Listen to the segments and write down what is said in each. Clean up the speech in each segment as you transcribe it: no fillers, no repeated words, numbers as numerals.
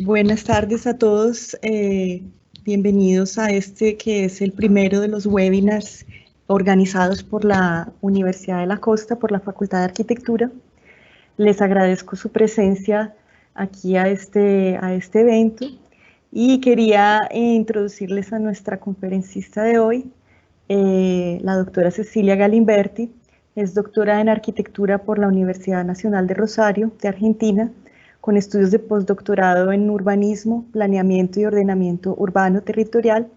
Buenas tardes a todos. Bienvenidos a este que es el primero de los webinars organizados por la Universidad de la Costa, por la Facultad de Arquitectura. Les agradezco su presencia aquí a este evento y quería introducirles a nuestra conferencista de hoy, la doctora Cecilia Galimberti. Es doctora en Arquitectura por la Universidad Nacional de Rosario, de Argentina, con estudios de postdoctorado en urbanismo, planeamiento y ordenamiento urbano territorial,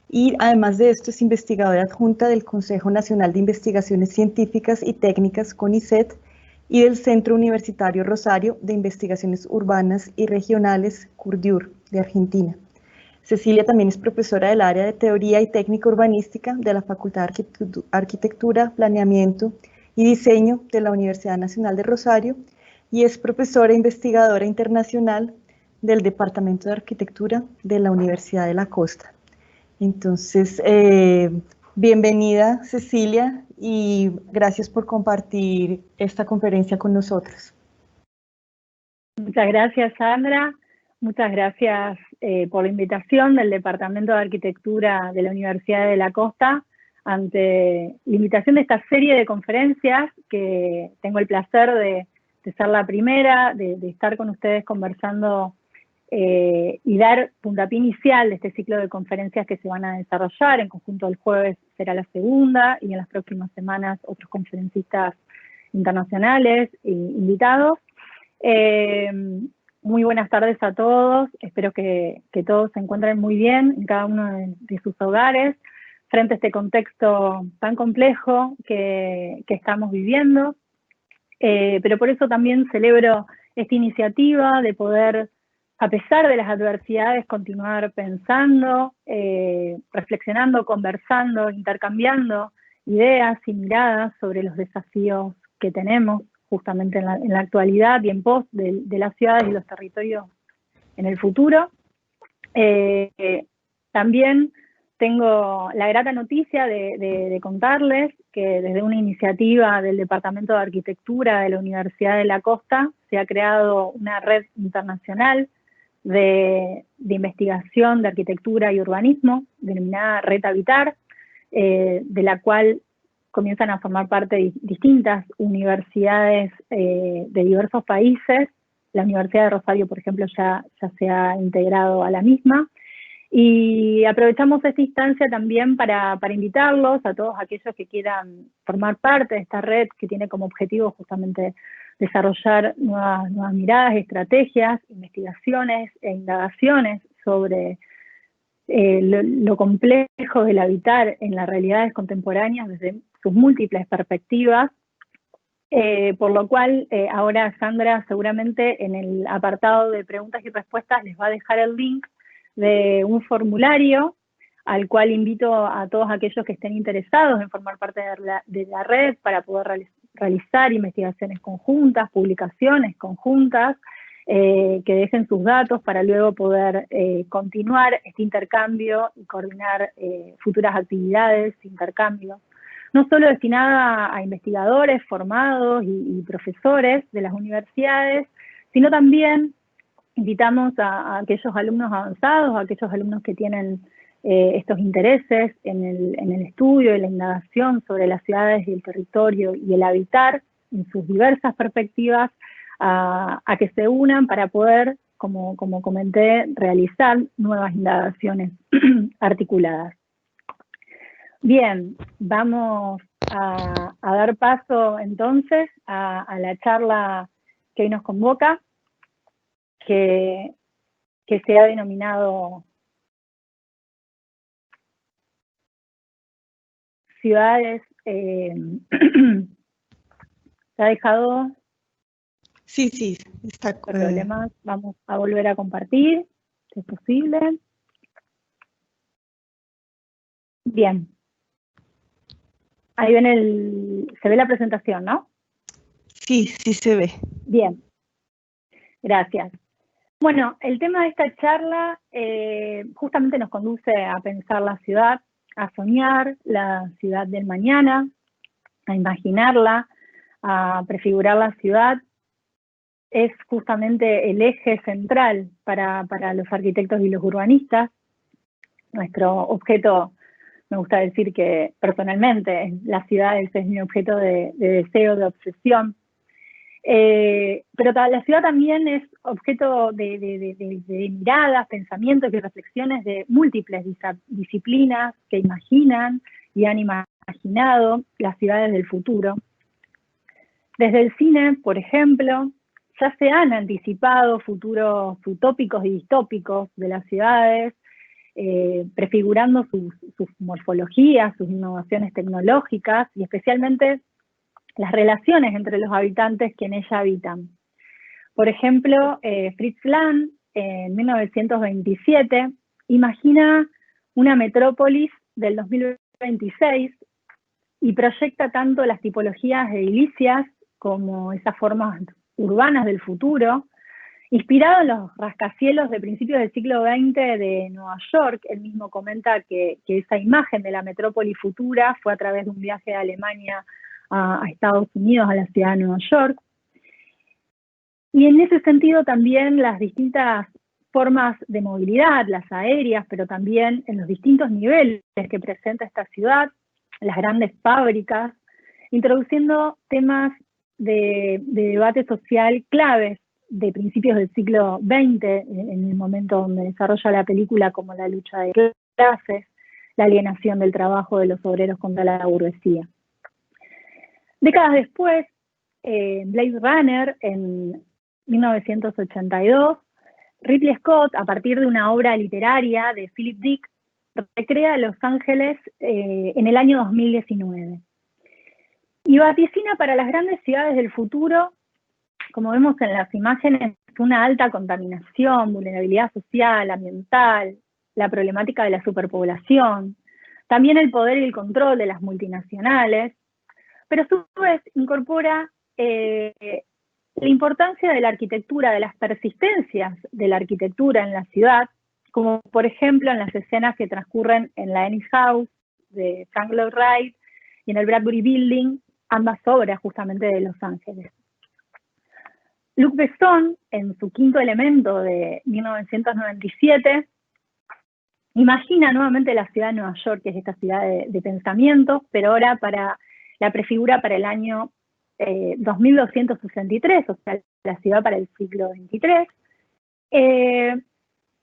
y además de esto es investigadora adjunta del Consejo Nacional de Investigaciones Científicas y Técnicas, CONICET, y del Centro Universitario Rosario de Investigaciones Urbanas y Regionales, CURDIUR, de Argentina. Cecilia también es profesora del área de Teoría y Técnica Urbanística de la Facultad de Arquitectura, Planeamiento y Diseño de la Universidad Nacional de Rosario, y es profesora e investigadora internacional del Departamento de Arquitectura de la Universidad de la Costa. Entonces, bienvenida Cecilia y gracias por compartir esta conferencia con nosotros. Muchas gracias, Sandra. Muchas gracias por la invitación del Departamento de Arquitectura de la Universidad de la Costa ante la invitación de esta serie de conferencias que tengo el placer de ser la primera, de estar con ustedes conversando y dar puntapié inicial de este ciclo de conferencias que se van a desarrollar. En conjunto el jueves será la segunda y en las próximas semanas otros conferencistas internacionales e invitados. Muy buenas tardes a todos, espero que todos se encuentren muy bien en cada uno de sus hogares, frente a este contexto tan complejo que estamos viviendo. Pero por eso también celebro esta iniciativa de poder, a pesar de las adversidades, continuar pensando, reflexionando, conversando, intercambiando ideas y miradas sobre los desafíos que tenemos justamente en la actualidad y en pos de las ciudades y los territorios en el futuro. También tengo la grata noticia de contarles que desde una iniciativa del Departamento de Arquitectura de la Universidad de la Costa se ha creado una red internacional de investigación de arquitectura y urbanismo, denominada Red Habitar, de la cual comienzan a formar parte distintas universidades de diversos países. La Universidad de Rosario, por ejemplo, ya se ha integrado a la misma. Y aprovechamos esta instancia también para invitarlos a todos aquellos que quieran formar parte de esta red que tiene como objetivo justamente desarrollar nuevas miradas, estrategias, investigaciones e indagaciones sobre lo complejo del habitar en las realidades contemporáneas desde sus múltiples perspectivas, por lo cual ahora Sandra seguramente en el apartado de preguntas y respuestas les va a dejar el link de un formulario al cual invito a todos aquellos que estén interesados en formar parte de la red para poder realizar investigaciones conjuntas, publicaciones conjuntas, que dejen sus datos para luego poder continuar este intercambio y coordinar futuras actividades, intercambios, no solo destinada a investigadores formados y profesores de las universidades, sino también invitamos a aquellos alumnos avanzados, a aquellos alumnos que tienen estos intereses en el estudio y la indagación sobre las ciudades y el territorio y el habitar en sus diversas perspectivas, a que se unan para poder, como comenté, realizar nuevas indagaciones articuladas. Bien, vamos a dar paso entonces a la charla que hoy nos convoca, que se ha denominado Ciudades. ¿Se ha dejado? Sí, está Sin problemas. Vamos a volver a compartir, si es posible. Bien. Ahí se ve la presentación, ¿no? Sí se ve. Bien. Gracias. Bueno, el tema de esta charla justamente nos conduce a pensar la ciudad, a soñar la ciudad del mañana, a imaginarla, a prefigurar la ciudad es justamente el eje central para los arquitectos y los urbanistas. Nuestro objeto, me gusta decir que personalmente, las ciudades es mi objeto de deseo, de obsesión. Pero la ciudad también es objeto de miradas, pensamientos y reflexiones de múltiples disciplinas que imaginan y han imaginado las ciudades del futuro. Desde el cine, por ejemplo, ya se han anticipado futuros utópicos y distópicos de las ciudades, prefigurando sus morfologías, sus innovaciones tecnológicas y especialmente las relaciones entre los habitantes que en ella habitan. Por ejemplo, Fritz Lang, en 1927, imagina una metrópolis del 2026 y proyecta tanto las tipologías edilicias como esas formas urbanas del futuro, inspirado en los rascacielos de principios del siglo XX de Nueva York. Él mismo comenta que esa imagen de la metrópoli futura fue a través de un viaje de Alemania a Estados Unidos, a la ciudad de Nueva York. Y en ese sentido también las distintas formas de movilidad, las aéreas, pero también en los distintos niveles que presenta esta ciudad, las grandes fábricas, introduciendo temas de debate social claves de principios del siglo XX, en el momento donde desarrolla la película, como la lucha de clases, la alienación del trabajo de los obreros contra la burguesía. Décadas después, Blade Runner, en 1982, Ridley Scott, a partir de una obra literaria de Philip Dick, recrea Los Ángeles en el año 2019. Y vaticina para las grandes ciudades del futuro, como vemos en las imágenes, una alta contaminación, vulnerabilidad social, ambiental, la problemática de la superpoblación, también el poder y el control de las multinacionales, pero a su vez incorpora la importancia de la arquitectura, de las persistencias de la arquitectura en la ciudad, como por ejemplo en las escenas que transcurren en la Ennis House de Frank Lloyd Wright y en el Bradbury Building, ambas obras justamente de Los Ángeles. Luc Besson, en su Quinto Elemento de 1997, imagina nuevamente la ciudad de Nueva York, que es esta ciudad de pensamiento, pero ahora la prefigura para el año 2263, o sea, la ciudad para el siglo XXIII.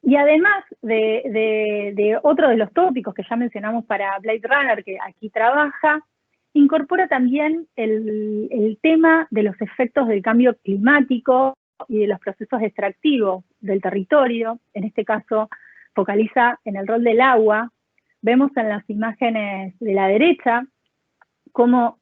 Y además de otro de los tópicos que ya mencionamos para Blade Runner, que aquí trabaja, incorpora también el tema de los efectos del cambio climático y de los procesos extractivos del territorio. En este caso, focaliza en el rol del agua. Vemos en las imágenes de la derecha cómo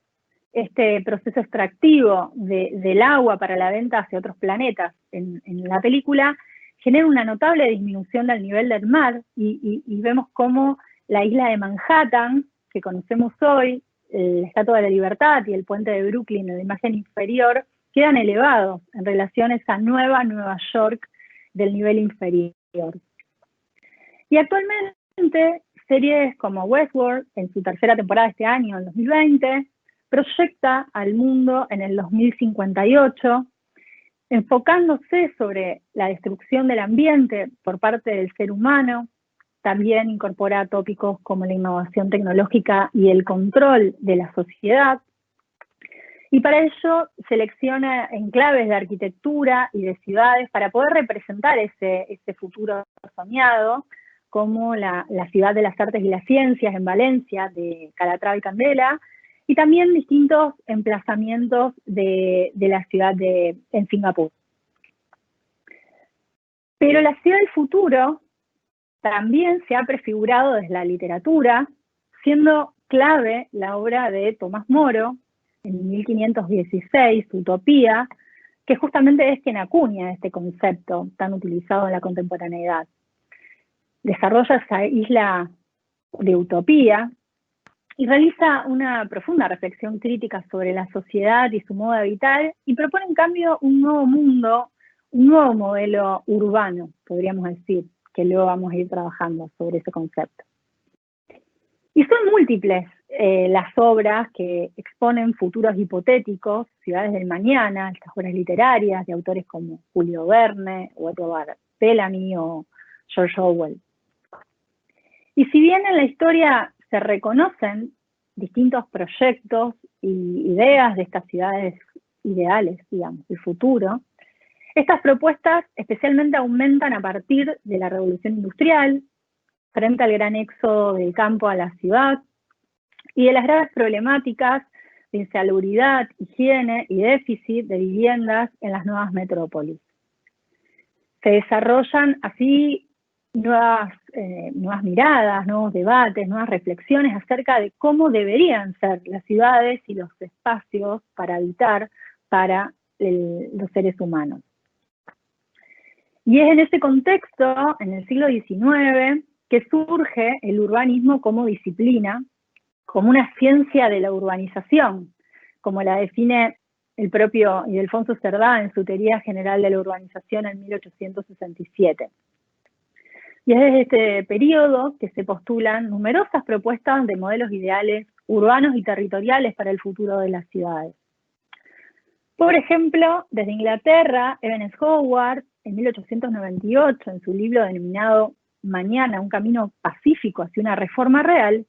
este proceso extractivo del agua para la venta hacia otros planetas en la película genera una notable disminución del nivel del mar y vemos cómo la isla de Manhattan, que conocemos hoy, la Estatua de la Libertad y el puente de Brooklyn en la imagen inferior, quedan elevados en relación a esa nueva Nueva York del nivel inferior. Y actualmente, series como Westworld, en su tercera temporada este año, en 2020, proyecta al mundo en el 2058, enfocándose sobre la destrucción del ambiente por parte del ser humano. También incorpora tópicos como la innovación tecnológica y el control de la sociedad. Y para ello selecciona enclaves de arquitectura y de ciudades para poder representar ese futuro soñado, como la Ciudad de las Artes y las Ciencias en Valencia, de Calatrava y Candela, y también distintos emplazamientos de la ciudad en Singapur. Pero la ciudad del futuro también se ha prefigurado desde la literatura, siendo clave la obra de Tomás Moro, en 1516, Utopía, que justamente es quien acuña este concepto tan utilizado en la contemporaneidad. Desarrolla esa isla de utopía y realiza una profunda reflexión crítica sobre la sociedad y su modo de habitar, y propone en cambio un nuevo mundo, un nuevo modelo urbano, podríamos decir, que luego vamos a ir trabajando sobre ese concepto. Y son múltiples las obras que exponen futuros hipotéticos, ciudades del mañana, estas obras literarias de autores como Julio Verne, o Edward Bellamy o George Orwell. Y si bien en la historia se reconocen distintos proyectos y ideas de estas ciudades ideales, digamos, del futuro, estas propuestas especialmente aumentan a partir de la revolución industrial, frente al gran éxodo del campo a la ciudad, y de las graves problemáticas de insalubridad, higiene y déficit de viviendas en las nuevas metrópolis. Se desarrollan así nuevas miradas, nuevos debates, nuevas reflexiones acerca de cómo deberían ser las ciudades y los espacios para habitar para los seres humanos. Y es en ese contexto, en el siglo XIX, que surge el urbanismo como disciplina, como una ciencia de la urbanización, como la define el propio Ildefonso Cerdá en su Teoría General de la Urbanización en 1867. Y es desde este periodo que se postulan numerosas propuestas de modelos ideales urbanos y territoriales para el futuro de las ciudades. Por ejemplo, desde Inglaterra, Ebenezer Howard, en 1898, en su libro denominado Mañana, un camino pacífico hacia una reforma real,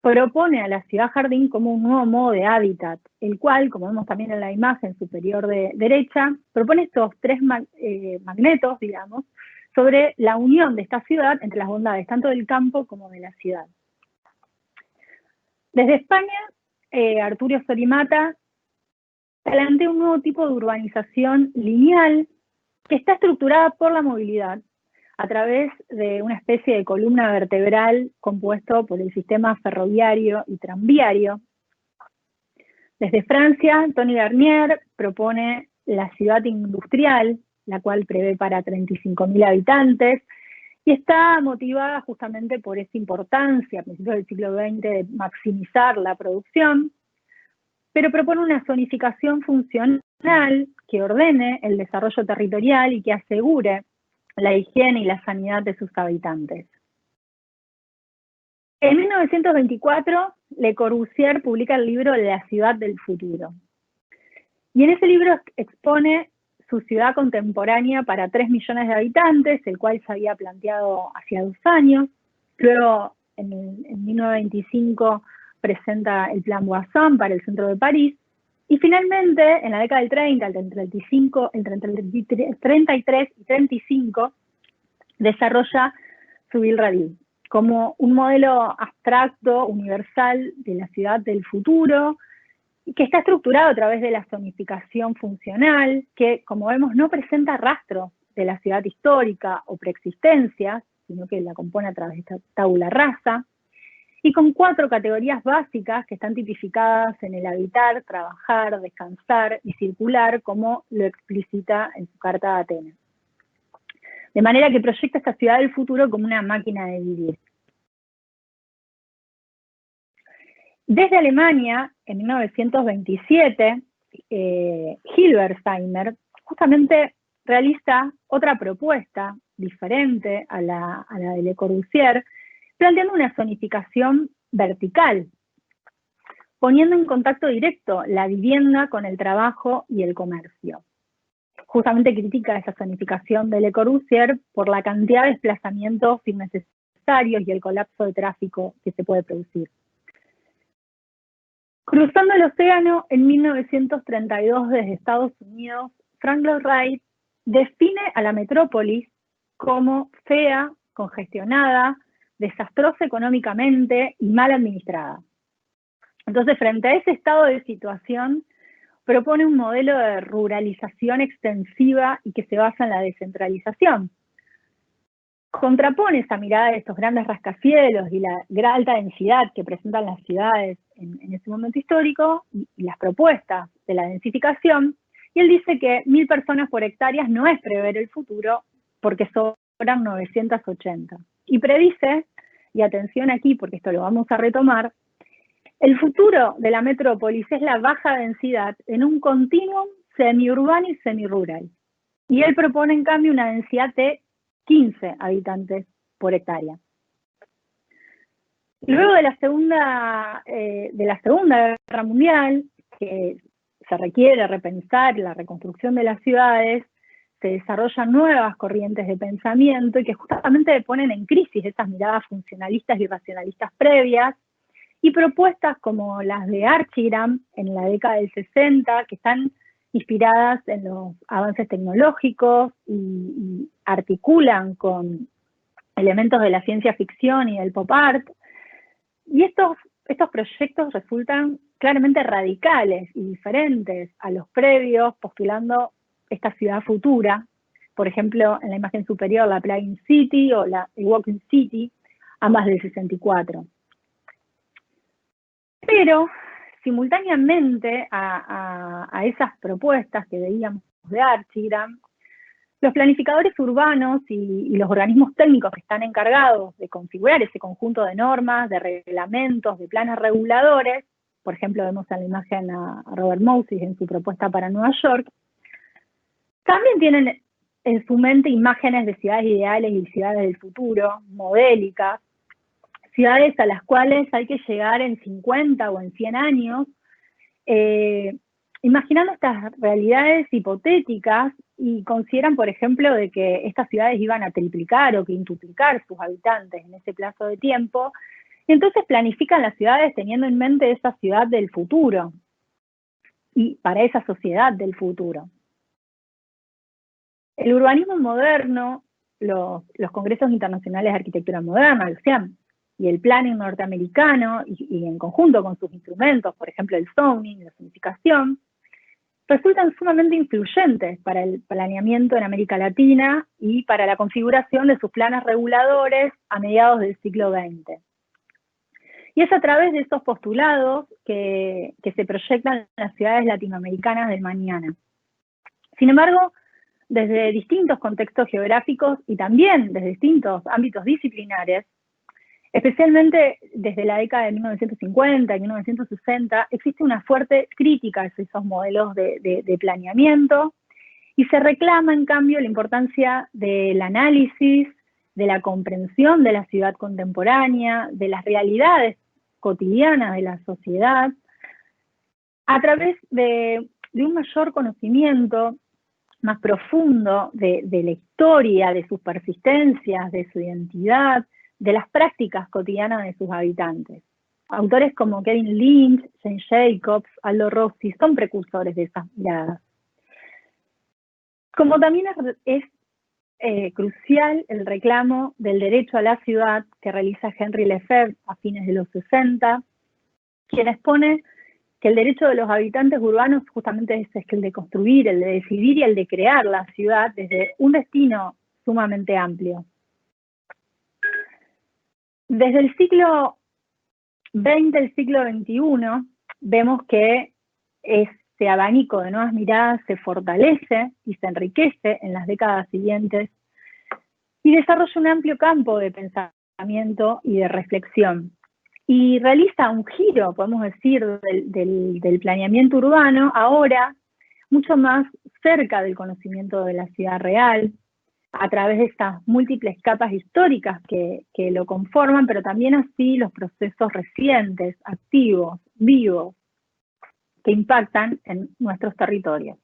propone a la ciudad jardín como un nuevo modo de hábitat, el cual, como vemos también en la imagen superior derecha, propone estos tres magnetos, digamos, sobre la unión de esta ciudad entre las bondades tanto del campo como de la ciudad. Desde España, Arturo Solimata plantea un nuevo tipo de urbanización lineal que está estructurada por la movilidad a través de una especie de columna vertebral compuesto por el sistema ferroviario y tranviario. Desde Francia, Tony Garnier propone la ciudad industrial, la cual prevé para 35.000 habitantes, y está motivada justamente por esta importancia a principios del siglo XX de maximizar la producción, pero propone una zonificación funcional que ordene el desarrollo territorial y que asegure la higiene y la sanidad de sus habitantes. En 1924, Le Corbusier publica el libro La ciudad del futuro. Y en ese libro expone su ciudad contemporánea para 3 millones de habitantes, el cual se había planteado hacía 2 años. Luego, en 1925, presenta el Plan Voisin para el centro de París. Y finalmente, en la década del 30, entre el 33 y 35, desarrolla su Ville Radix como un modelo abstracto, universal de la ciudad del futuro, que está estructurado a través de la zonificación funcional, que, como vemos, no presenta rastros de la ciudad histórica o preexistencias, sino que la compone a través de esta tabula rasa, y con 4 categorías básicas que están tipificadas en el habitar, trabajar, descansar y circular, como lo explicita en su Carta de Atenas. De manera que proyecta esta ciudad del futuro como una máquina de vivir. Desde Alemania, en 1927, Hilbersheimer justamente realiza otra propuesta diferente a la de Le Corbusier, planteando una zonificación vertical, poniendo en contacto directo la vivienda con el trabajo y el comercio. Justamente critica esa zonificación de Le Corbusier por la cantidad de desplazamientos innecesarios y el colapso de tráfico que se puede producir. Cruzando el océano en 1932 desde Estados Unidos, Frank Lloyd Wright define a la metrópolis como fea, congestionada, desastrosa económicamente y mal administrada. Entonces, frente a ese estado de situación, propone un modelo de ruralización extensiva y que se basa en la descentralización. Contrapone esa mirada de estos grandes rascacielos y la alta densidad que presentan las ciudades en ese momento histórico y las propuestas de la densificación, y él dice que 1.000 personas por hectárea no es prever el futuro porque sobran 980. Y predice, y atención aquí porque esto lo vamos a retomar, el futuro de la metrópolis es la baja densidad en un continuum semiurbano y semirural. Y él propone en cambio una densidad de 15 habitantes por hectárea. Luego de la Segunda Guerra Mundial, que se requiere repensar la reconstrucción de las ciudades, se desarrollan nuevas corrientes de pensamiento y que justamente ponen en crisis esas miradas funcionalistas y racionalistas previas, y propuestas como las de Archigram en la década del 60, que están inspiradas en los avances tecnológicos y articulan con elementos de la ciencia ficción y del pop art. Y estos proyectos resultan claramente radicales y diferentes a los previos, postulando esta ciudad futura. Por ejemplo, en la imagen superior, la Playing City o la Walking City, ambas del 64. Pero, simultáneamente a esas propuestas que veíamos de Archigram, los planificadores urbanos y los organismos técnicos que están encargados de configurar ese conjunto de normas, de reglamentos, de planes reguladores, por ejemplo, vemos en la imagen a Robert Moses en su propuesta para Nueva York, también tienen en su mente imágenes de ciudades ideales y ciudades del futuro, modélicas, ciudades a las cuales hay que llegar en 50 o en 100 años, imaginando estas realidades hipotéticas, y consideran, por ejemplo, de que estas ciudades iban a triplicar o quintuplicar sus habitantes en ese plazo de tiempo, y entonces planifican las ciudades teniendo en mente esa ciudad del futuro, y para esa sociedad del futuro. El urbanismo moderno, los congresos internacionales de arquitectura moderna, el CIAM, y el planning norteamericano, y en conjunto con sus instrumentos, por ejemplo el zoning, la zonificación, resultan sumamente influyentes para el planeamiento en América Latina y para la configuración de sus planes reguladores a mediados del siglo XX. Y es a través de estos postulados que se proyectan las ciudades latinoamericanas del mañana. Sin embargo, desde distintos contextos geográficos y también desde distintos ámbitos disciplinares, especialmente desde la década de 1950 y 1960, existe una fuerte crítica a esos modelos de planeamiento, y se reclama, en cambio, la importancia del análisis, de la comprensión de la ciudad contemporánea, de las realidades cotidianas de la sociedad, a través de un mayor conocimiento más profundo de la historia, de sus persistencias, de su identidad, de las prácticas cotidianas de sus habitantes. Autores como Kevin Lynch, Jane Jacobs, Aldo Rossi son precursores de esas miradas. Como también es crucial el reclamo del derecho a la ciudad que realiza Henry Lefebvre a fines de los 60, quien expone que el derecho de los habitantes urbanos justamente es el de construir, el de decidir y el de crear la ciudad desde un destino sumamente amplio. Desde el siglo XX al siglo XXI, vemos que este abanico de nuevas miradas se fortalece y se enriquece en las décadas siguientes y desarrolla un amplio campo de pensamiento y de reflexión. Y realiza un giro, podemos decir, del planeamiento urbano, ahora mucho más cerca del conocimiento de la ciudad real, a través de estas múltiples capas históricas que lo conforman, pero también así los procesos recientes, activos, vivos, que impactan en nuestros territorios.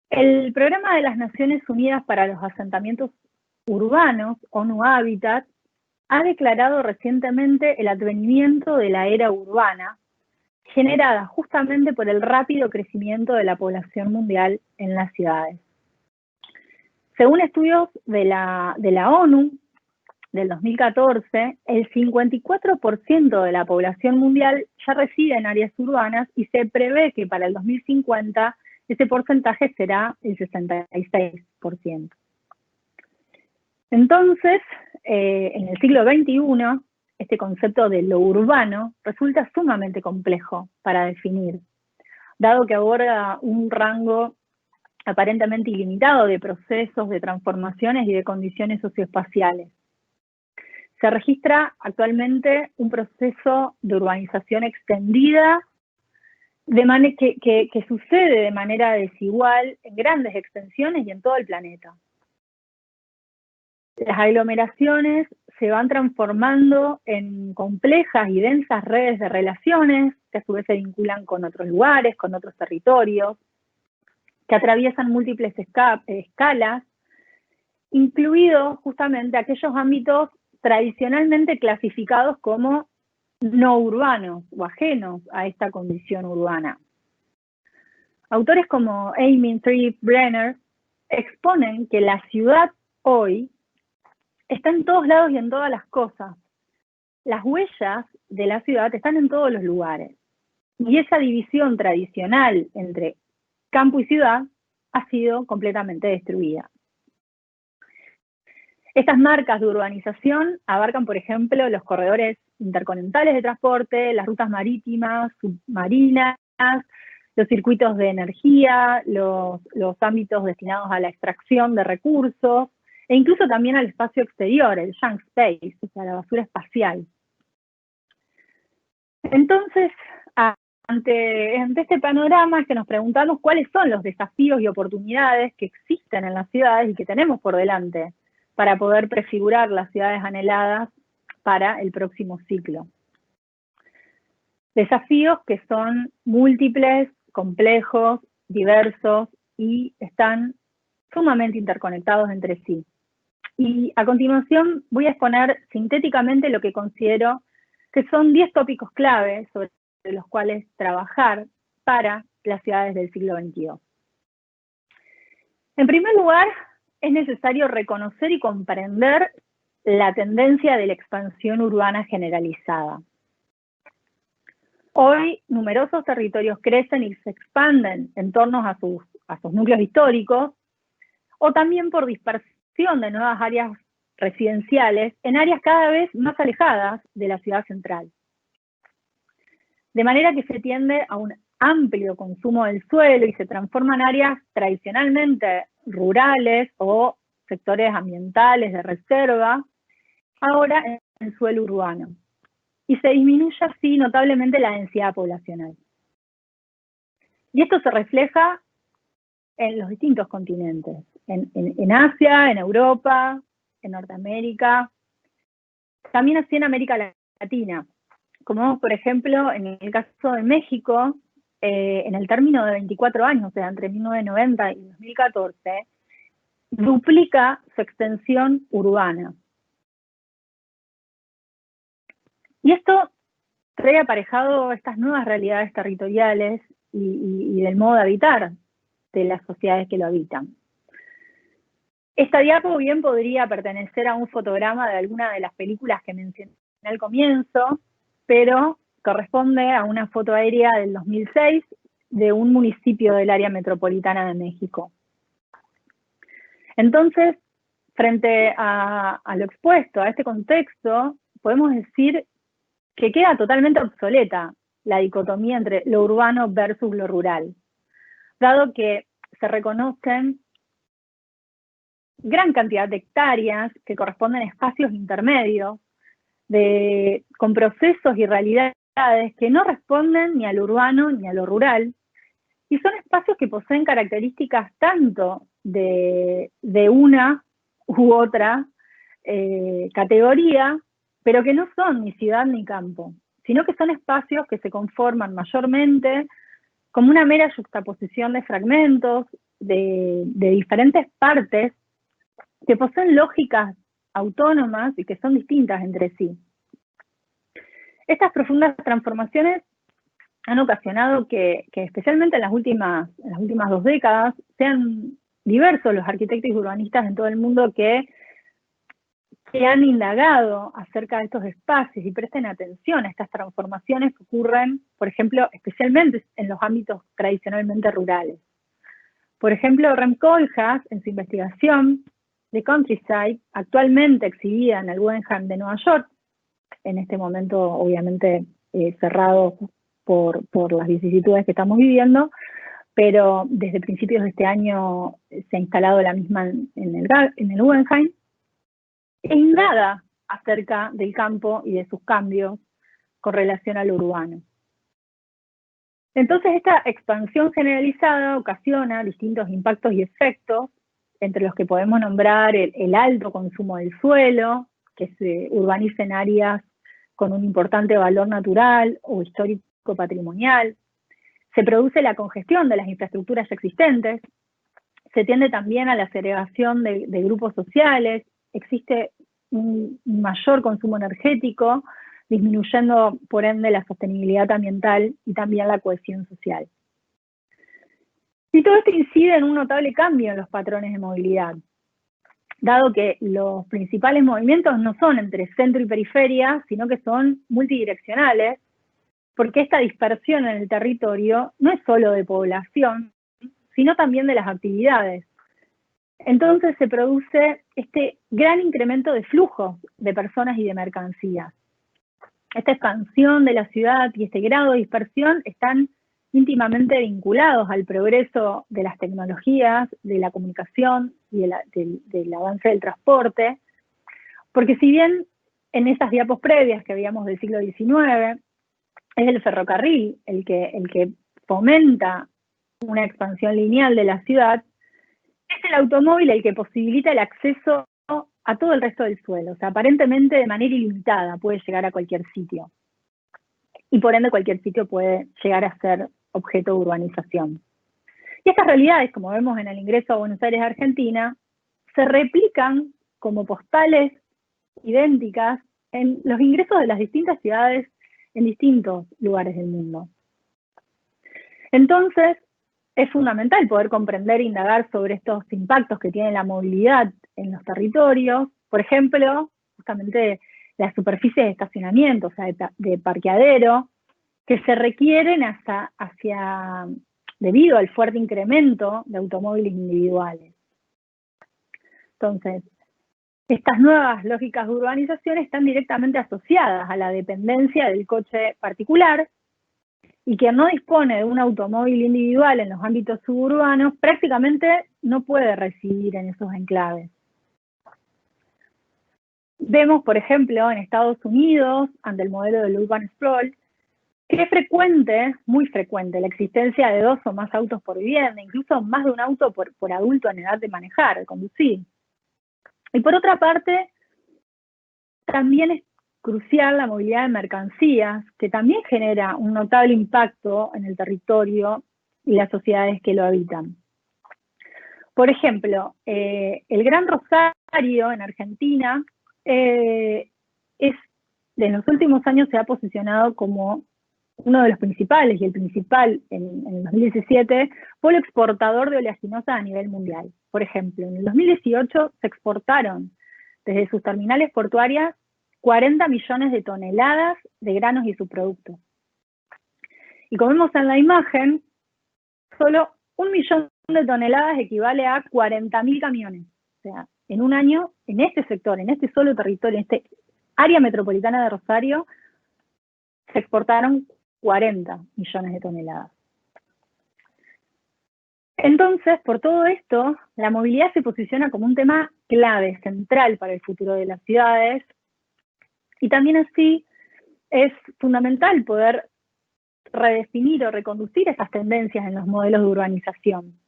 El Programa de las Naciones Unidas para los Asentamientos Urbanos, ONU Habitat, ha declarado recientemente el advenimiento de la era urbana, generada justamente por el rápido crecimiento de la población mundial en las ciudades. Según estudios de la ONU del 2014, el 54% de la población mundial ya reside en áreas urbanas y se prevé que para el 2050 ese porcentaje será el 66%. Entonces, en el siglo XXI, este concepto de lo urbano resulta sumamente complejo para definir, dado que aborda un rango aparentemente ilimitado de procesos, de transformaciones y de condiciones socioespaciales. Se registra actualmente un proceso de urbanización extendida que sucede de manera desigual en grandes extensiones y en todo el planeta. Las aglomeraciones se van transformando en complejas y densas redes de relaciones que a su vez se vinculan con otros lugares, con otros territorios, que atraviesan múltiples escalas, incluidos justamente aquellos ámbitos tradicionalmente clasificados como no urbanos o ajenos a esta condición urbana. Autores como Eamon Tripp Brenner exponen que la ciudad hoy está en todos lados y en todas las cosas. Las huellas de la ciudad están en todos los lugares. Y esa división tradicional entre campo y ciudad ha sido completamente destruida. Estas marcas de urbanización abarcan, por ejemplo, los corredores intercontinentales de transporte, las rutas marítimas, submarinas, los circuitos de energía, los ámbitos destinados a la extracción de recursos, e incluso también al espacio exterior, el junk space, o sea, la basura espacial. Entonces, ante este panorama es que nos preguntamos cuáles son los desafíos y oportunidades que existen en las ciudades y que tenemos por delante para poder prefigurar las ciudades anheladas para el próximo ciclo. Desafíos que son múltiples, complejos, diversos y están sumamente interconectados entre sí. Y a continuación voy a exponer sintéticamente lo que considero que son 10 tópicos clave sobre los cuales trabajar para las ciudades del siglo XXI. En primer lugar, es necesario reconocer y comprender la tendencia de la expansión urbana generalizada. Hoy, numerosos territorios crecen y se expanden en torno a sus núcleos históricos, o también por dispersión de nuevas áreas residenciales en áreas cada vez más alejadas de la ciudad central. De manera que se tiende a un amplio consumo del suelo y se transforman áreas tradicionalmente rurales o sectores ambientales de reserva, ahora en suelo urbano. Y se disminuye así notablemente la densidad poblacional. Y esto se refleja en los distintos continentes, en Asia, en Europa, en Norteamérica, también así en América Latina. Como vemos, por ejemplo, en el caso de México, en el término de 24 años, o sea, entre 1990 y 2014, duplica su extensión urbana. Y esto trae aparejado estas nuevas realidades territoriales y del modo de habitar de las sociedades que lo habitan. Esta diapo bien podría pertenecer a un fotograma de alguna de las películas que mencioné al comienzo, pero corresponde a una foto aérea del 2006 de un municipio del área metropolitana de México. Entonces, frente a lo expuesto, a este contexto, podemos decir que queda totalmente obsoleta la dicotomía entre lo urbano versus lo rural, dado que se reconocen gran cantidad de hectáreas que corresponden a espacios intermedios, con procesos y realidades que no responden ni a lo urbano ni a lo rural, y son espacios que poseen características tanto de una u otra categoría, pero que no son ni ciudad ni campo, sino que son espacios que se conforman mayormente como una mera yuxtaposición de fragmentos, de diferentes partes que poseen lógicas autónomas y que son distintas entre sí. Estas profundas transformaciones han ocasionado que especialmente en las últimas 2 décadas sean diversos los arquitectos y urbanistas en todo el mundo que han indagado acerca de estos espacios y presten atención a estas transformaciones que ocurren, por ejemplo, especialmente en los ámbitos tradicionalmente rurales. Por ejemplo, Rem Koolhaas, en su investigación de Countryside, actualmente exhibida en el Guggenheim de Nueva York, en este momento obviamente cerrado por las vicisitudes que estamos viviendo, pero desde principios de este año se ha instalado la misma en el Guggenheim, e indaga acerca del campo y de sus cambios con relación al urbano. Entonces esta expansión generalizada ocasiona distintos impactos y efectos, entre los que podemos nombrar el alto consumo del suelo, que se urbanicen áreas con un importante valor natural o histórico patrimonial. Se produce la congestión de las infraestructuras existentes. Se tiende también a la segregación de grupos sociales. Existe un mayor consumo energético, disminuyendo por ende la sostenibilidad ambiental y también la cohesión social. Y todo esto incide en un notable cambio en los patrones de movilidad, dado que los principales movimientos no son entre centro y periferia, sino que son multidireccionales, porque esta dispersión en el territorio no es solo de población, sino también de las actividades. Entonces se produce este gran incremento de flujos de personas y de mercancías. Esta expansión de la ciudad y este grado de dispersión están íntimamente vinculados al progreso de las tecnologías, de la comunicación y del avance del transporte, porque si bien en esas diapos previas que veíamos del siglo XIX, es el ferrocarril el que fomenta una expansión lineal de la ciudad, es el automóvil el que posibilita el acceso a todo el resto del suelo. O sea, aparentemente de manera ilimitada puede llegar a cualquier sitio. Y por ende cualquier sitio puede llegar a ser objeto de urbanización. Y estas realidades, como vemos en el ingreso a Buenos Aires, Argentina, se replican como postales idénticas en los ingresos de las distintas ciudades en distintos lugares del mundo. Entonces, es fundamental poder comprender e indagar sobre estos impactos que tiene la movilidad en los territorios. Por ejemplo, justamente las superficies de estacionamiento, o sea, de parqueadero, que se requieren debido al fuerte incremento de automóviles individuales. Entonces, estas nuevas lógicas de urbanización están directamente asociadas a la dependencia del coche particular, y quien no dispone de un automóvil individual en los ámbitos suburbanos prácticamente no puede residir en esos enclaves. Vemos, por ejemplo, en Estados Unidos, ante el modelo del Urban Sprawl, que es frecuente, muy frecuente, la existencia de 2 o más autos por vivienda, incluso más de un auto por adulto en edad de manejar, de conducir. Y por otra parte, también es crucial la movilidad de mercancías, que también genera un notable impacto en el territorio y las sociedades que lo habitan. Por ejemplo, el Gran Rosario en Argentina en los últimos años se ha posicionado como uno de los principales, y el principal en el 2017, polo exportador de oleaginosas a nivel mundial. Por ejemplo, en el 2018 se exportaron desde sus terminales portuarias 40 millones de toneladas de granos y subproductos. Y como vemos en la imagen, solo 1 millón de toneladas equivale a 40.000 camiones. O sea, en un año, en este sector, en este solo territorio, en este área metropolitana de Rosario, se exportaron 40 millones de toneladas. Entonces, por todo esto, la movilidad se posiciona como un tema clave, central para el futuro de las ciudades, y también así es fundamental poder redefinir o reconducir esas tendencias en los modelos de urbanización,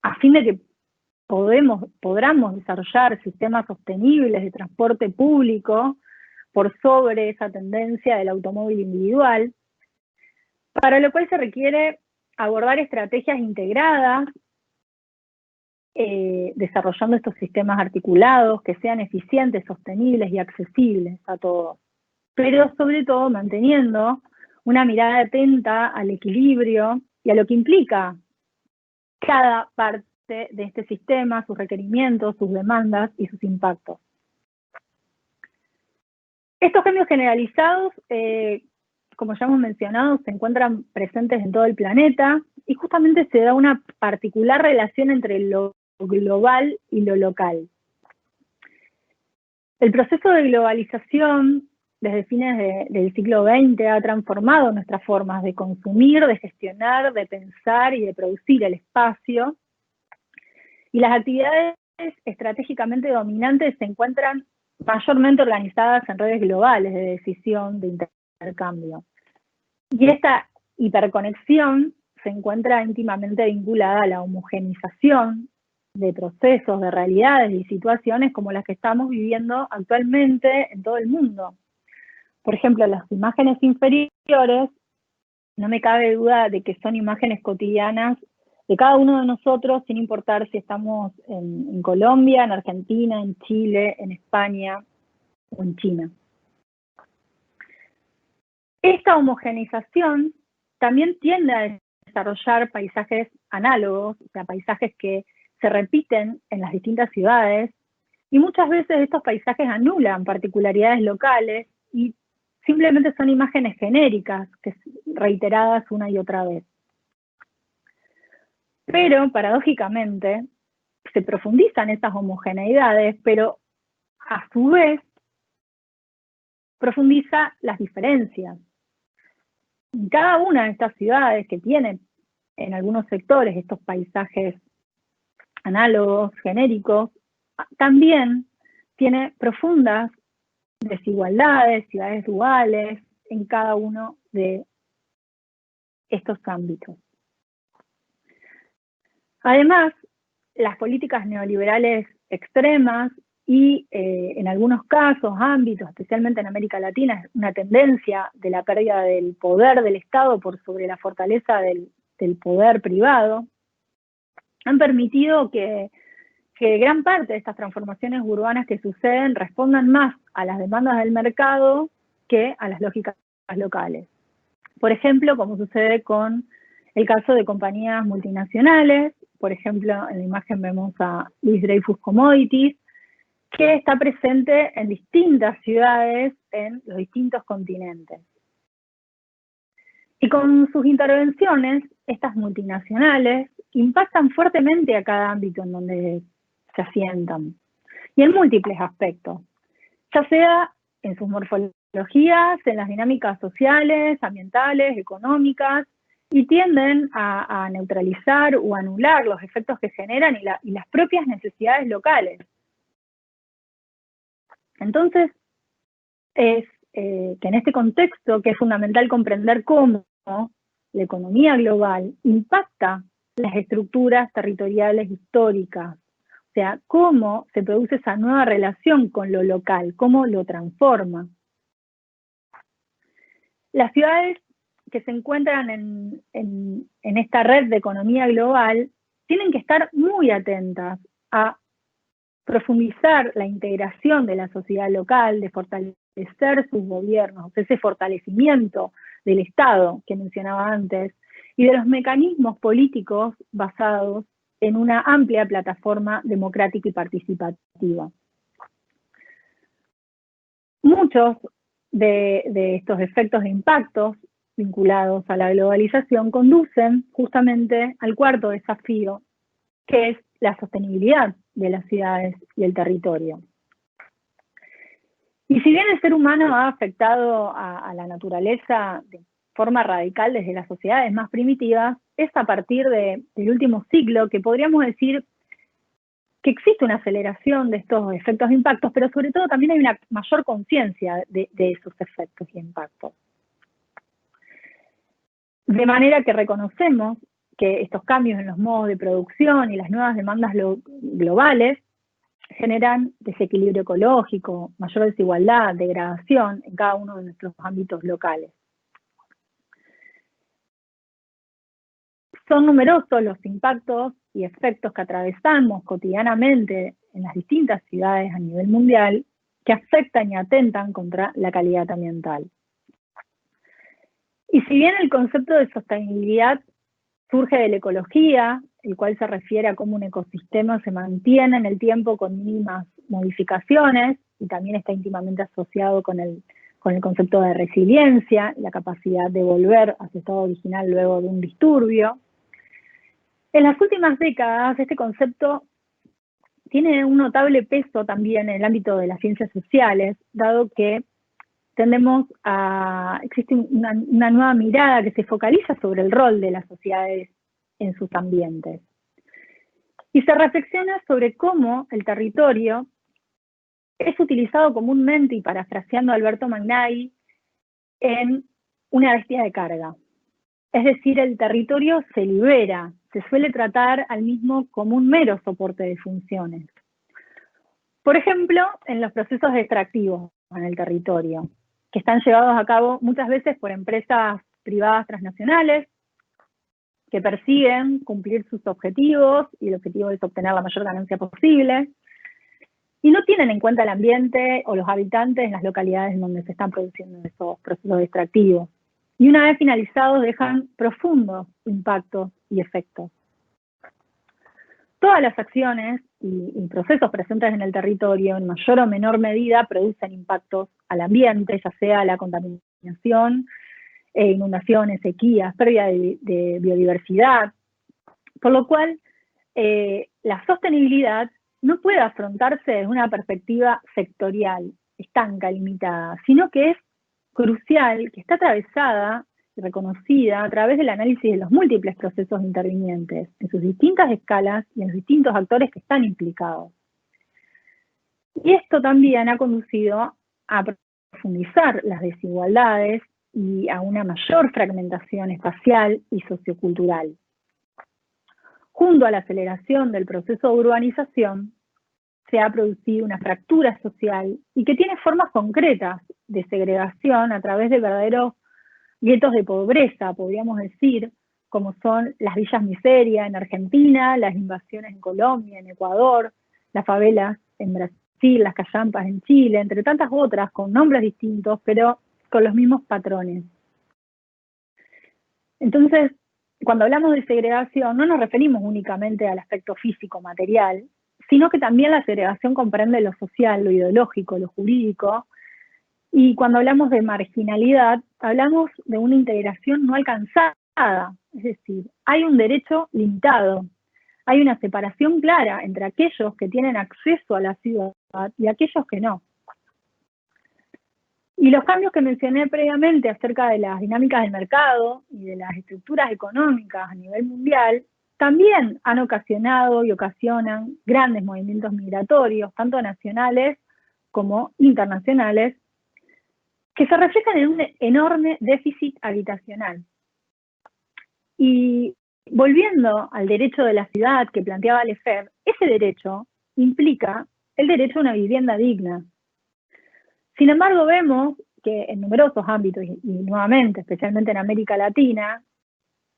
a fin de que podamos desarrollar sistemas sostenibles de transporte público por sobre esa tendencia del automóvil individual, para lo cual se requiere abordar estrategias integradas, desarrollando estos sistemas articulados que sean eficientes, sostenibles y accesibles a todos, pero sobre todo manteniendo una mirada atenta al equilibrio y a lo que implica cada parte de este sistema, sus requerimientos, sus demandas y sus impactos. Estos cambios generalizados, como ya hemos mencionado, se encuentran presentes en todo el planeta y justamente se da una particular relación entre lo global y lo local. El proceso de globalización desde fines del siglo XX ha transformado nuestras formas de consumir, de gestionar, de pensar y de producir el espacio, y las actividades estratégicamente dominantes se encuentran mayormente organizadas en redes globales de decisión, de intercambio. Y esta hiperconexión se encuentra íntimamente vinculada a la homogeneización de procesos, de realidades y situaciones como las que estamos viviendo actualmente en todo el mundo. Por ejemplo, las imágenes inferiores, no me cabe duda de que son imágenes cotidianas de cada uno de nosotros, sin importar si estamos en Colombia, en Argentina, en Chile, en España o en China. Esta homogeneización también tiende a desarrollar paisajes análogos, o sea, paisajes que se repiten en las distintas ciudades, y muchas veces estos paisajes anulan particularidades locales y simplemente son imágenes genéricas, reiteradas una y otra vez. Pero, paradójicamente, se profundizan estas homogeneidades, pero a su vez profundiza las diferencias. En cada una de estas ciudades que tienen en algunos sectores estos paisajes análogos, genéricos, también tiene profundas desigualdades, ciudades duales en cada uno de estos ámbitos. Además, las políticas neoliberales extremas y en algunos casos, ámbitos, especialmente en América Latina, es una tendencia de la pérdida del poder del Estado por sobre la fortaleza del poder privado, han permitido que gran parte de estas transformaciones urbanas que suceden respondan más a las demandas del mercado que a las lógicas locales. Por ejemplo, como sucede con el caso de compañías multinacionales, por ejemplo, en la imagen vemos a Louis Dreyfus Commodities, que está presente en distintas ciudades en los distintos continentes. Y con sus intervenciones, estas multinacionales impactan fuertemente a cada ámbito en donde se asientan, y en múltiples aspectos, ya sea en sus morfologías, en las dinámicas sociales, ambientales, económicas, y tienden a neutralizar o anular los efectos que generan y las propias necesidades locales. Entonces, es que en este contexto, que es fundamental comprender cómo la economía global impacta las estructuras territoriales históricas, o sea, cómo se produce esa nueva relación con lo local, cómo lo transforma. Las ciudades que se encuentran en esta red de economía global tienen que estar muy atentas a profundizar la integración de la sociedad local, de fortalecer sus gobiernos, ese fortalecimiento del Estado que mencionaba antes, y de los mecanismos políticos basados en una amplia plataforma democrática y participativa. Muchos de estos efectos de impactos vinculados a la globalización conducen justamente al cuarto desafío, que es la sostenibilidad de las ciudades y el territorio. Y si bien el ser humano ha afectado a la naturaleza de forma radical desde las sociedades más primitivas, es a partir del último siglo que podríamos decir que existe una aceleración de estos efectos de impactos, pero sobre todo también hay una mayor conciencia de esos efectos y impactos. De manera que reconocemos que estos cambios en los modos de producción y las nuevas demandas globales generan desequilibrio ecológico, mayor desigualdad, degradación en cada uno de nuestros ámbitos locales. Son numerosos los impactos y efectos que atravesamos cotidianamente en las distintas ciudades a nivel mundial que afectan y atentan contra la calidad ambiental. Y si bien el concepto de sostenibilidad surge de la ecología, el cual se refiere a cómo un ecosistema se mantiene en el tiempo con mínimas modificaciones, y también está íntimamente asociado con el concepto de resiliencia, la capacidad de volver a su estado original luego de un disturbio. En las últimas décadas, este concepto tiene un notable peso también en el ámbito de las ciencias sociales, dado que existe una nueva mirada que se focaliza sobre el rol de las sociedades en sus ambientes. Y se reflexiona sobre cómo el territorio es utilizado comúnmente, y parafraseando a Alberto Magnay, en una bestia de carga. Es decir, el territorio se libera se suele tratar al mismo como un mero soporte de funciones. Por ejemplo, en los procesos extractivos en el territorio, que están llevados a cabo muchas veces por empresas privadas transnacionales, que persiguen cumplir sus objetivos, y el objetivo es obtener la mayor ganancia posible, y no tienen en cuenta el ambiente o los habitantes en las localidades en donde se están produciendo esos procesos extractivos. Y una vez finalizados dejan profundos impactos y efectos. Todas las acciones y procesos presentes en el territorio, en mayor o menor medida, producen impactos al ambiente, ya sea la contaminación, inundaciones, sequías, pérdida de biodiversidad, por lo cual la sostenibilidad no puede afrontarse desde una perspectiva sectorial, estanca, limitada, sino que es crucial, que está atravesada y reconocida a través del análisis de los múltiples procesos intervinientes, en sus distintas escalas y en los distintos actores que están implicados. Y esto también ha conducido a profundizar las desigualdades y a una mayor fragmentación espacial y sociocultural. Junto a la aceleración del proceso de urbanización, se ha producido una fractura social y que tiene formas concretas de segregación a través de verdaderos guetos de pobreza, podríamos decir, como son las villas miseria en Argentina, las invasiones en Colombia, en Ecuador, las favelas en Brasil, las callampas en Chile, entre tantas otras, con nombres distintos, pero con los mismos patrones. Entonces, cuando hablamos de segregación, no nos referimos únicamente al aspecto físico, material, sino que también la segregación comprende lo social, lo ideológico, lo jurídico, y cuando hablamos de marginalidad, hablamos de una integración no alcanzada, es decir, hay un derecho limitado, hay una separación clara entre aquellos que tienen acceso a la ciudad y aquellos que no. Y los cambios que mencioné previamente acerca de las dinámicas del mercado y de las estructuras económicas a nivel mundial también han ocasionado y ocasionan grandes movimientos migratorios, tanto nacionales como internacionales, que se reflejan en un enorme déficit habitacional. Y volviendo al derecho de la ciudad que planteaba Lefebvre, ese derecho implica el derecho a una vivienda digna. Sin embargo, vemos que en numerosos ámbitos, y nuevamente, especialmente en América Latina,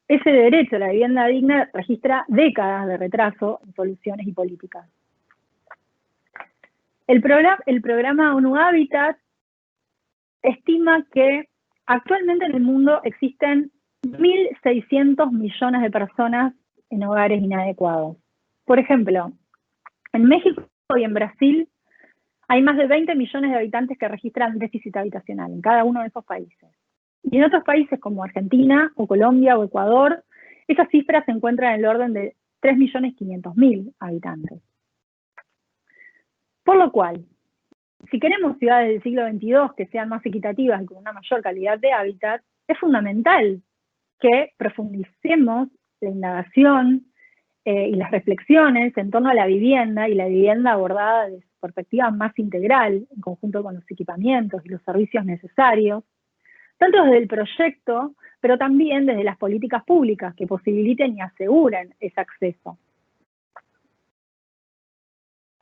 ese derecho a la vivienda digna registra décadas de retraso en soluciones y políticas. El programa ONU Habitat estima que actualmente en el mundo existen 1.600 millones de personas en hogares inadecuados. Por ejemplo, en México y en Brasil hay más de 20 millones de habitantes que registran déficit habitacional en cada uno de esos países. Y en otros países como Argentina, o Colombia, o Ecuador, esas cifras se encuentran en el orden de 3.500.000 habitantes. Por lo cual, si queremos ciudades del siglo XXII que sean más equitativas y con una mayor calidad de hábitat, es fundamental que profundicemos la indagación y las reflexiones en torno a la vivienda, y la vivienda abordada desde su perspectiva más integral, en conjunto con los equipamientos y los servicios necesarios, tanto desde el proyecto, pero también desde las políticas públicas que posibiliten y aseguren ese acceso.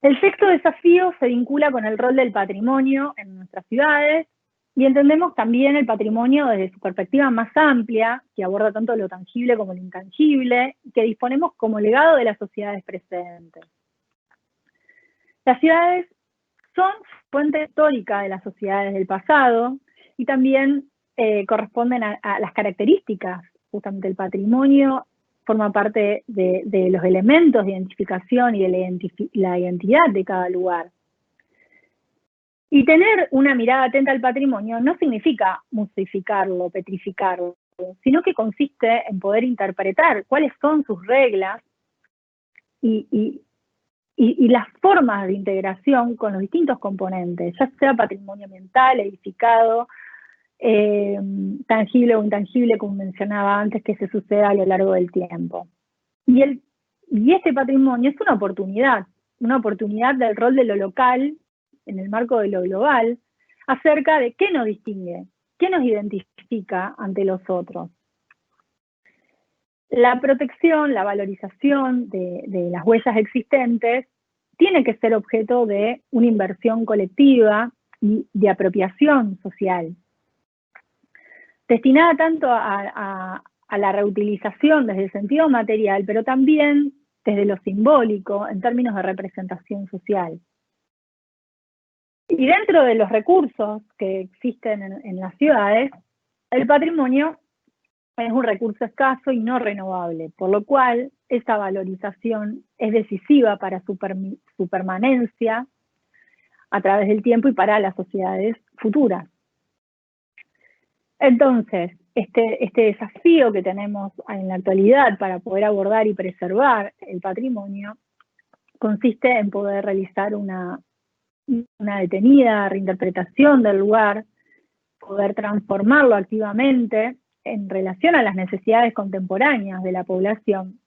El sexto desafío se vincula con el rol del patrimonio en nuestras ciudades, y entendemos también el patrimonio desde su perspectiva más amplia, que aborda tanto lo tangible como lo intangible, y que disponemos como legado de las sociedades presentes. Las ciudades son fuente histórica de las sociedades del pasado, y también corresponden a las características. Justamente el patrimonio forma parte de los elementos de identificación y de la identidad de cada lugar. Y tener una mirada atenta al patrimonio no significa museificarlo, petrificarlo, sino que consiste en poder interpretar cuáles son sus reglas y las formas de integración con los distintos componentes, ya sea patrimonio ambiental, edificado, tangible o intangible, como mencionaba antes, que se suceda a lo largo del tiempo. Y este patrimonio es una oportunidad del rol de lo local en el marco de lo global, acerca de qué nos distingue, qué nos identifica ante los otros. La protección, la valorización de las huellas existentes tiene que ser objeto de una inversión colectiva y de apropiación social, destinada tanto a la reutilización desde el sentido material, pero también desde lo simbólico en términos de representación social. Y dentro de los recursos que existen en las ciudades, el patrimonio es un recurso escaso y no renovable, por lo cual esa valorización es decisiva para su permanencia a través del tiempo y para las sociedades futuras. Entonces, este desafío que tenemos en la actualidad para poder abordar y preservar el patrimonio consiste en poder realizar una detenida reinterpretación del lugar, poder transformarlo activamente en relación a las necesidades contemporáneas de la población.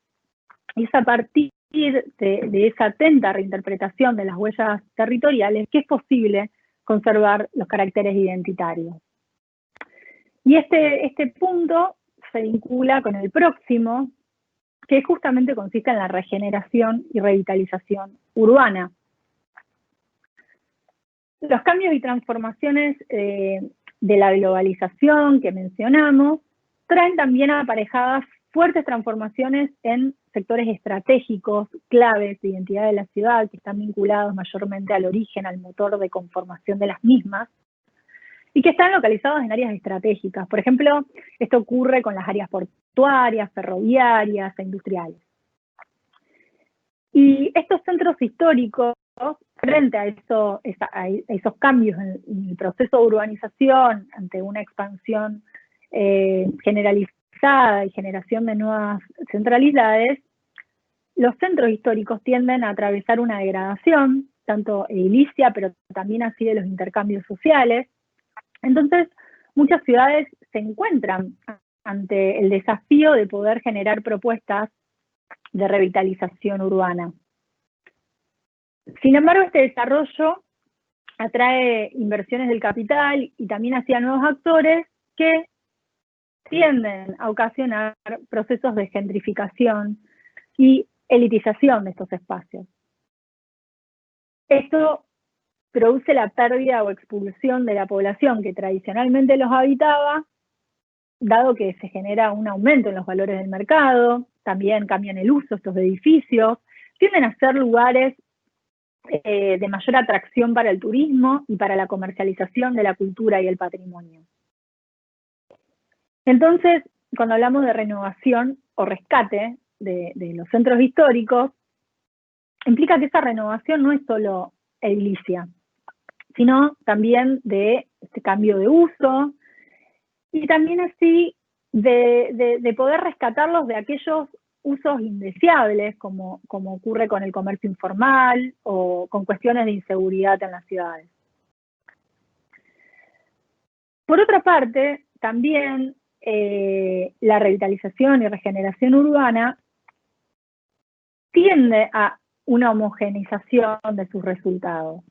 Y es a partir de esa atenta reinterpretación de las huellas territoriales que es posible conservar los caracteres identitarios. Y este punto se vincula con el próximo, que justamente consiste en la regeneración y revitalización urbana. Los cambios y transformaciones de la globalización que mencionamos traen también aparejadas fuertes transformaciones en sectores estratégicos, claves de identidad de la ciudad, que están vinculados mayormente al origen, al motor de conformación de las mismas, y que están localizados en áreas estratégicas. Por ejemplo, esto ocurre con las áreas portuarias, ferroviarias e industriales. Y estos centros históricos, frente a esos cambios en el proceso de urbanización, ante una expansión generalizada y generación de nuevas centralidades, los centros históricos tienden a atravesar una degradación, tanto edilicia, pero también así de los intercambios sociales. Entonces, muchas ciudades se encuentran ante el desafío de poder generar propuestas de revitalización urbana. Sin embargo, este desarrollo atrae inversiones del capital y también hacia nuevos actores que tienden a ocasionar procesos de gentrificación y elitización de estos espacios. Esto produce la pérdida o expulsión de la población que tradicionalmente los habitaba, dado que se genera un aumento en los valores del mercado, también cambian el uso de estos edificios, tienden a ser lugares de mayor atracción para el turismo y para la comercialización de la cultura y el patrimonio. Entonces, cuando hablamos de renovación o rescate de los centros históricos, implica que esa renovación no es solo edilicia, sino también de este cambio de uso y también así de poder rescatarlos de aquellos usos indeseables, como ocurre con el comercio informal o con cuestiones de inseguridad en las ciudades. Por otra parte, también la revitalización y regeneración urbana tiende a una homogeneización de sus resultados,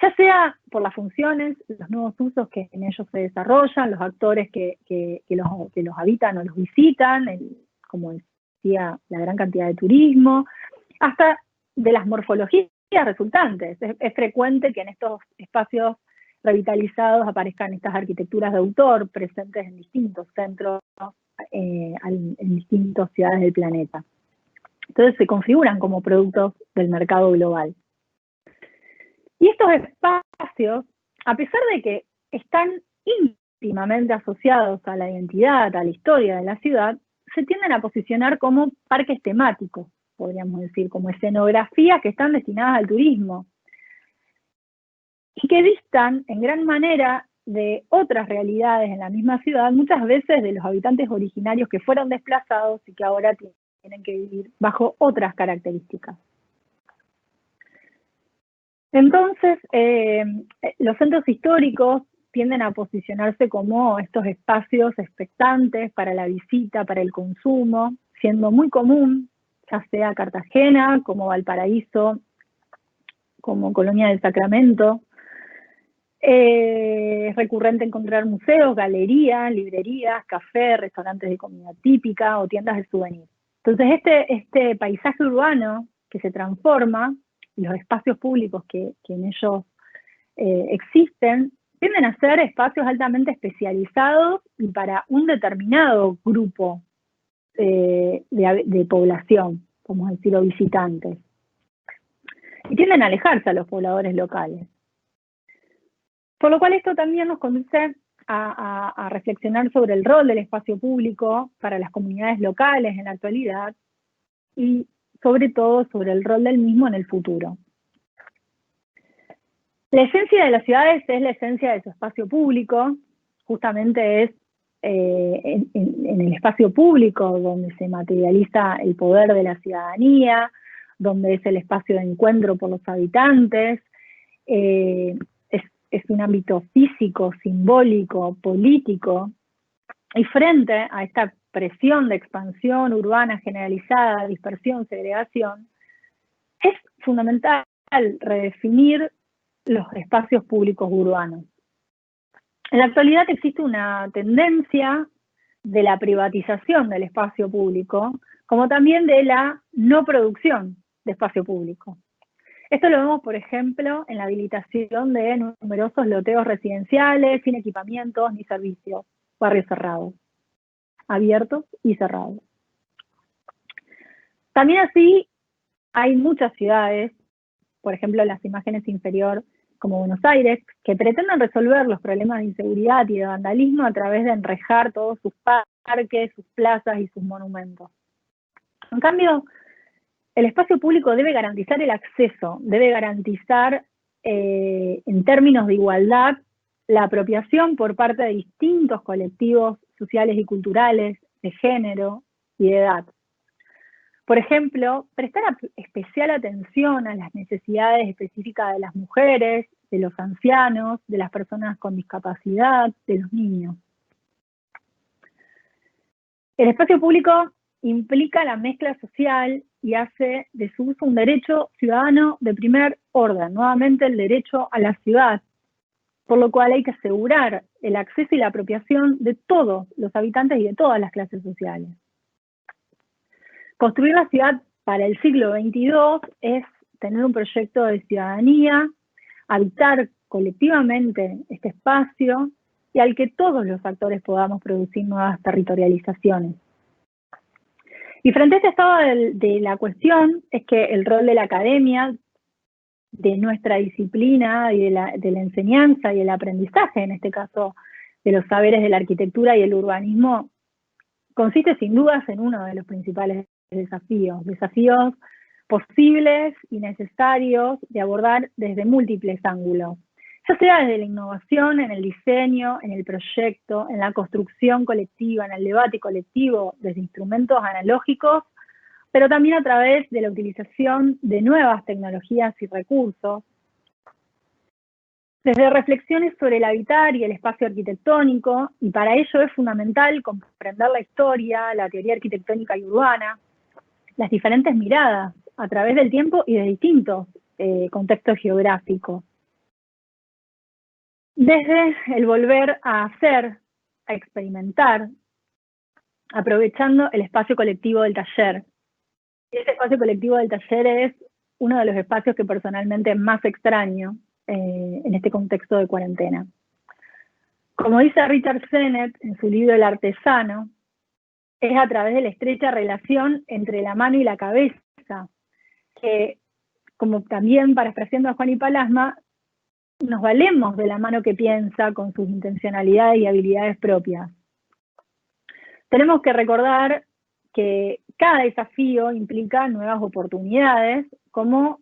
ya sea por las funciones, los nuevos usos que en ellos se desarrollan, los actores que los habitan o los visitan, como decía, la gran cantidad de turismo, hasta de las morfologías resultantes. Es frecuente que en estos espacios revitalizados aparezcan estas arquitecturas de autor presentes en distintos centros, en distintas ciudades del planeta. Entonces se configuran como productos del mercado global. Y estos espacios, a pesar de que están íntimamente asociados a la identidad, a la historia de la ciudad, se tienden a posicionar como parques temáticos, podríamos decir, como escenografías que están destinadas al turismo, y que distan en gran manera de otras realidades en la misma ciudad, muchas veces de los habitantes originarios que fueron desplazados y que ahora tienen que vivir bajo otras características. Entonces, los centros históricos tienden a posicionarse como estos espacios expectantes para la visita, para el consumo, siendo muy común, ya sea Cartagena, como Valparaíso, como Colonia del Sacramento, Es recurrente encontrar museos, galerías, librerías, cafés, restaurantes de comida típica o tiendas de souvenirs. Entonces este paisaje urbano que se transforma, los espacios públicos que en ellos existen, tienden a ser espacios altamente especializados y para un determinado grupo de población, como decirlo, visitantes. Y tienden a alejarse a los pobladores locales. Por lo cual esto también nos conduce a reflexionar sobre el rol del espacio público para las comunidades locales en la actualidad y sobre todo sobre el rol del mismo en el futuro. La esencia de las ciudades es la esencia de su espacio público, justamente es en el espacio público donde se materializa el poder de la ciudadanía, donde es el espacio de encuentro por los habitantes, es un ámbito físico, simbólico, político, y frente a esta presión de expansión urbana generalizada, dispersión, segregación, es fundamental redefinir los espacios públicos urbanos. En la actualidad existe una tendencia de la privatización del espacio público, como también de la no producción de espacio público. Esto lo vemos, por ejemplo, en la habilitación de numerosos loteos residenciales, sin equipamientos ni servicios, barrios cerrados, abiertos y cerrados. También así hay muchas ciudades, por ejemplo las imágenes inferior como Buenos Aires, que pretenden resolver los problemas de inseguridad y de vandalismo a través de enrejar todos sus parques, sus plazas y sus monumentos. En cambio, el espacio público debe garantizar el acceso, debe garantizar en términos de igualdad la apropiación por parte de distintos colectivos sociales y culturales, de género y de edad. Por ejemplo, prestar especial atención a las necesidades específicas de las mujeres, de los ancianos, de las personas con discapacidad, de los niños. El espacio público implica la mezcla social y hace de su uso un derecho ciudadano de primer orden, nuevamente el derecho a la ciudad, por lo cual hay que asegurar el acceso y la apropiación de todos los habitantes y de todas las clases sociales. Construir la ciudad para el siglo XXII es tener un proyecto de ciudadanía, habitar colectivamente este espacio y al que todos los actores podamos producir nuevas territorializaciones. Y frente a este estado de la cuestión es que el rol de la academia, de nuestra disciplina y de la enseñanza y el aprendizaje, en este caso de los saberes de la arquitectura y el urbanismo, consiste sin dudas en uno de los principales desafíos posibles y necesarios de abordar desde múltiples ángulos, ya sea desde la innovación, en el diseño, en el proyecto, en la construcción colectiva, en el debate colectivo, desde instrumentos analógicos, pero también a través de la utilización de nuevas tecnologías y recursos, desde reflexiones sobre el habitar y el espacio arquitectónico, y para ello es fundamental comprender la historia, la teoría arquitectónica y urbana, las diferentes miradas a través del tiempo y de distintos contextos geográficos. Desde el volver a hacer, a experimentar, aprovechando el espacio colectivo del taller. Ese espacio colectivo del taller es uno de los espacios que personalmente más extraño en este contexto de cuarentena. Como dice Richard Sennett en su libro El artesano, es a través de la estrecha relación entre la mano y la cabeza, que, como también parafraseando a Juan y Palasma, nos valemos de la mano que piensa con sus intencionalidades y habilidades propias. Tenemos que recordar que cada desafío implica nuevas oportunidades, como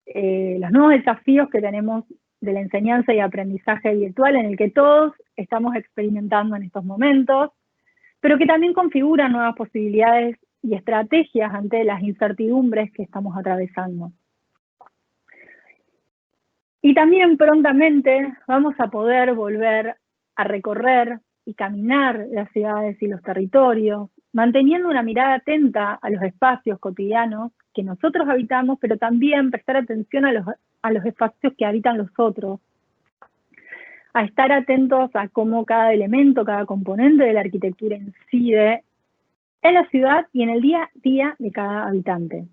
los nuevos desafíos que tenemos de la enseñanza y aprendizaje virtual, en el que todos estamos experimentando en estos momentos, pero que también configuran nuevas posibilidades y estrategias ante las incertidumbres que estamos atravesando. Y también prontamente vamos a poder volver a recorrer y caminar las ciudades y los territorios, manteniendo una mirada atenta a los espacios cotidianos que nosotros habitamos, pero también prestar atención a los espacios que habitan los otros. a estar atentos a cómo cada elemento, cada componente de la arquitectura incide en la ciudad y en el día a día de cada habitante.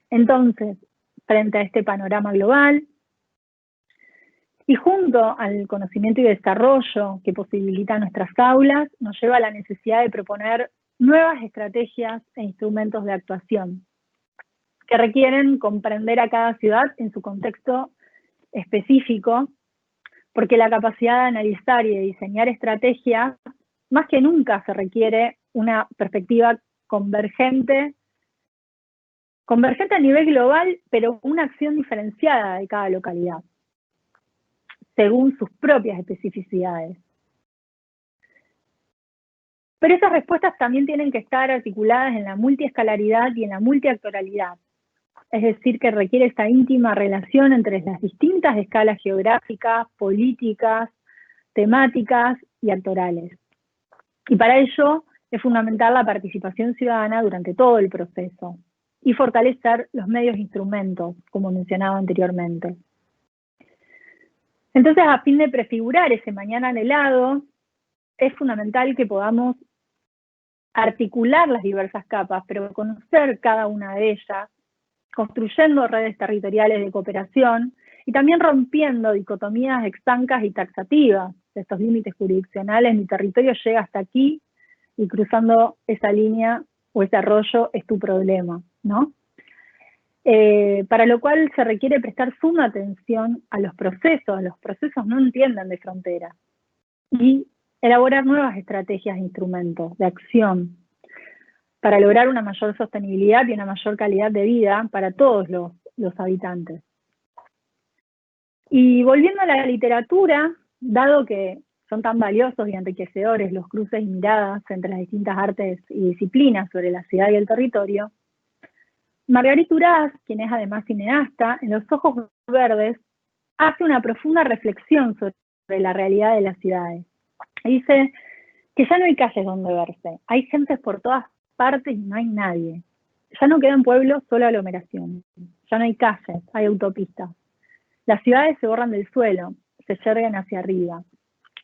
Entonces, frente a este panorama global, y junto al conocimiento y desarrollo que posibilita nuestras aulas, nos lleva a la necesidad de proponer nuevas estrategias e instrumentos de actuación que requieren comprender a cada ciudad en su contexto específico, porque la capacidad de analizar y de diseñar estrategias, más que nunca se requiere una perspectiva convergente a nivel global, pero una acción diferenciada de cada localidad, según sus propias especificidades. Pero esas respuestas también tienen que estar articuladas en la multiescalaridad y en la multiactoralidad, es decir, que requiere esta íntima relación entre las distintas escalas geográficas, políticas, temáticas y actorales. Y para ello es fundamental la participación ciudadana durante todo el proceso y fortalecer los medios e instrumentos, como mencionaba anteriormente. Entonces, a fin de prefigurar ese mañana anhelado, es fundamental que podamos articular las diversas capas, pero conocer cada una de ellas, construyendo redes territoriales de cooperación y también rompiendo dicotomías estancas y taxativas de estos límites jurisdiccionales. Mi territorio llega hasta aquí y cruzando esa línea o ese arroyo es tu problema, ¿no? Para lo cual se requiere prestar suma atención a los procesos no entienden de fronteras, y elaborar nuevas estrategias e instrumentos de acción para lograr una mayor sostenibilidad y una mayor calidad de vida para todos los habitantes. Y volviendo a la literatura, dado que son tan valiosos y enriquecedores los cruces y miradas entre las distintas artes y disciplinas sobre la ciudad y el territorio, Marguerite Duras, quien es además cineasta, en Los ojos verdes, hace una profunda reflexión sobre la realidad de las ciudades. Dice que ya no hay calles donde verse, hay gentes por todas partes y no hay nadie. Ya no quedan pueblos, solo aglomeración. Ya no hay calles, hay autopistas. Las ciudades se borran del suelo, se yerguen hacia arriba.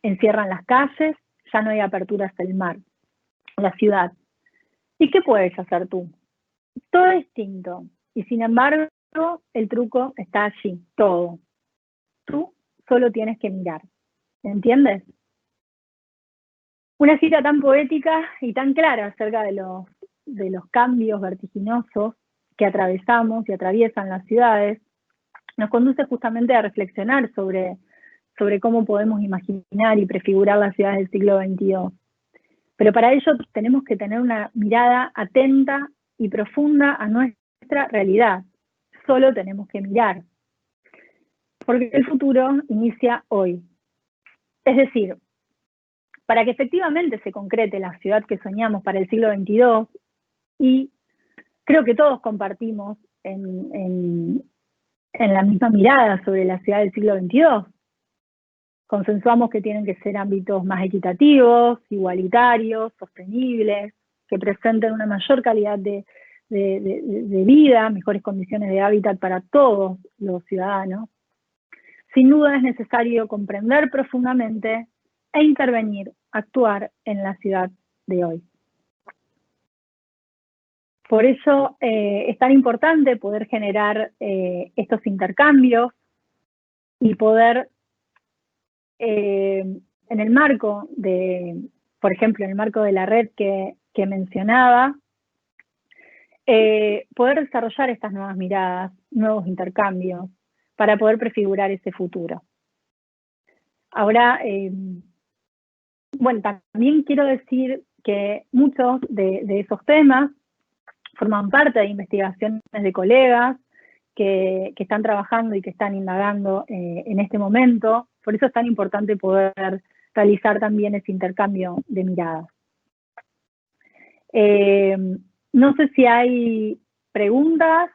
Encierran las calles, ya no hay apertura hacia el mar. La ciudad. ¿Y qué puedes hacer tú? Todo es distinto. Y sin embargo, el truco está allí, todo. Tú solo tienes que mirar. ¿Entiendes? Una cita tan poética y tan clara acerca de los cambios vertiginosos que atravesamos y atraviesan las ciudades, nos conduce justamente a reflexionar sobre cómo podemos imaginar y prefigurar las ciudades del siglo XXII. Pero para ello tenemos que tener una mirada atenta y profunda a nuestra realidad. Solo tenemos que mirar. Porque el futuro inicia hoy. Es decir, para que efectivamente se concrete la ciudad que soñamos para el siglo XXII, y creo que todos compartimos en la misma mirada sobre la ciudad del siglo XXII, consensuamos que tienen que ser ámbitos más equitativos, igualitarios, sostenibles, que presenten una mayor calidad de vida, mejores condiciones de hábitat para todos los ciudadanos. Sin duda es necesario comprender profundamente e intervenir, actuar en la ciudad de hoy. Por eso es tan importante poder generar estos intercambios y poder, en el marco por ejemplo, en el marco de la red que mencionaba, poder desarrollar estas nuevas miradas, nuevos intercambios, para poder prefigurar ese futuro. Ahora, bueno, también quiero decir que muchos de esos temas forman parte de investigaciones de colegas que están trabajando y que están indagando en este momento. Por eso es tan importante poder realizar también ese intercambio de miradas. No sé si hay preguntas.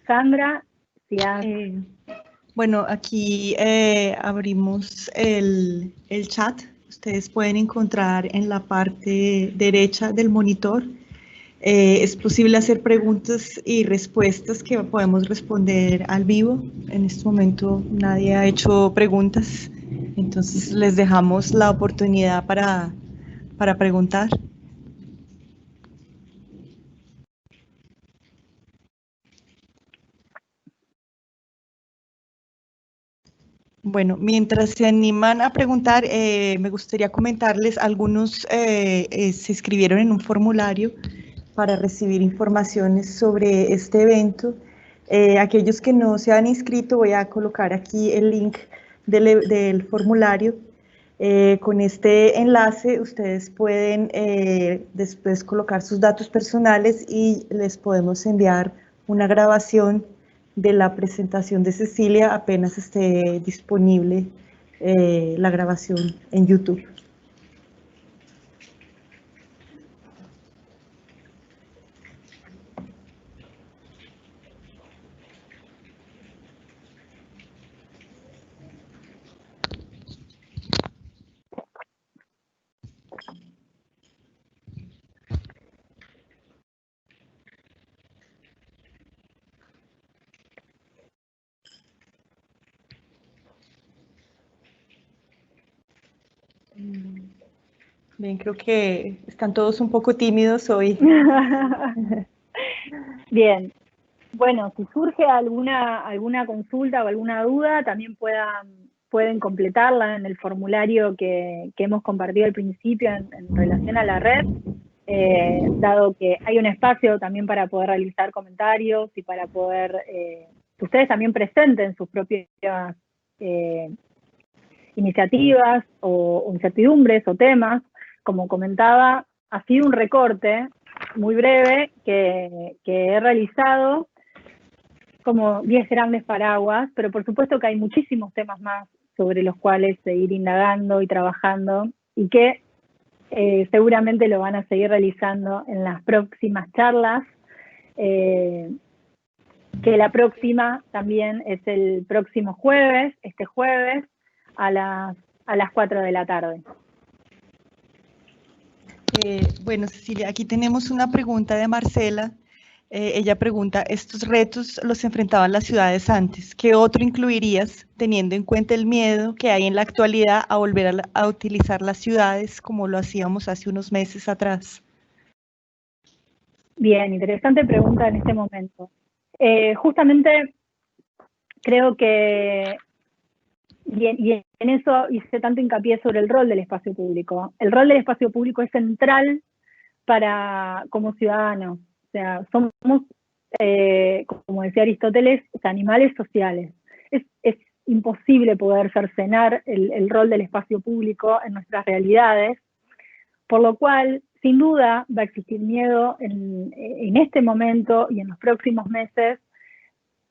Sandra, si hay... Bueno, aquí abrimos el chat. Ustedes pueden encontrar en la parte derecha del monitor Es posible hacer preguntas y respuestas que podemos responder al vivo. En este momento nadie ha hecho preguntas, entonces les dejamos la oportunidad para preguntar. Bueno, mientras se animan a preguntar, me gustaría comentarles, algunos se inscribieron en un formulario para recibir informaciones sobre este evento. Aquellos que no se han inscrito, voy a colocar aquí el link del formulario. Con este enlace ustedes pueden después colocar sus datos personales y les podemos enviar una grabación de la presentación de Cecilia apenas esté disponible la grabación en YouTube. Bien, creo que están todos un poco tímidos hoy. Bien. Bueno, si surge alguna consulta o alguna duda, también pueden completarla en el formulario que hemos compartido al principio en relación a la red, dado que hay un espacio también para poder realizar comentarios y para poder que ustedes también presenten sus propias iniciativas o incertidumbres o temas. Como comentaba, ha sido un recorte muy breve que he realizado como 10 grandes paraguas, pero por supuesto que hay muchísimos temas más sobre los cuales seguir indagando y trabajando y que seguramente lo van a seguir realizando en las próximas charlas, que la próxima también es el próximo jueves, este jueves, a las 4 de la tarde. Bueno, Cecilia, aquí tenemos una pregunta de Marcela. Ella pregunta, ¿estos retos los enfrentaban las ciudades antes? ¿Qué otro incluirías teniendo en cuenta el miedo que hay en la actualidad a volver a utilizar las ciudades como lo hacíamos hace unos meses atrás? Bien, interesante pregunta en este momento. Justamente creo que, y en eso hice tanto hincapié sobre el rol del espacio público. El rol del espacio público es central como ciudadanos. O sea, somos, como decía Aristóteles, animales sociales. Es imposible poder cercenar el rol del espacio público en nuestras realidades, por lo cual, sin duda, va a existir miedo en este momento y en los próximos meses,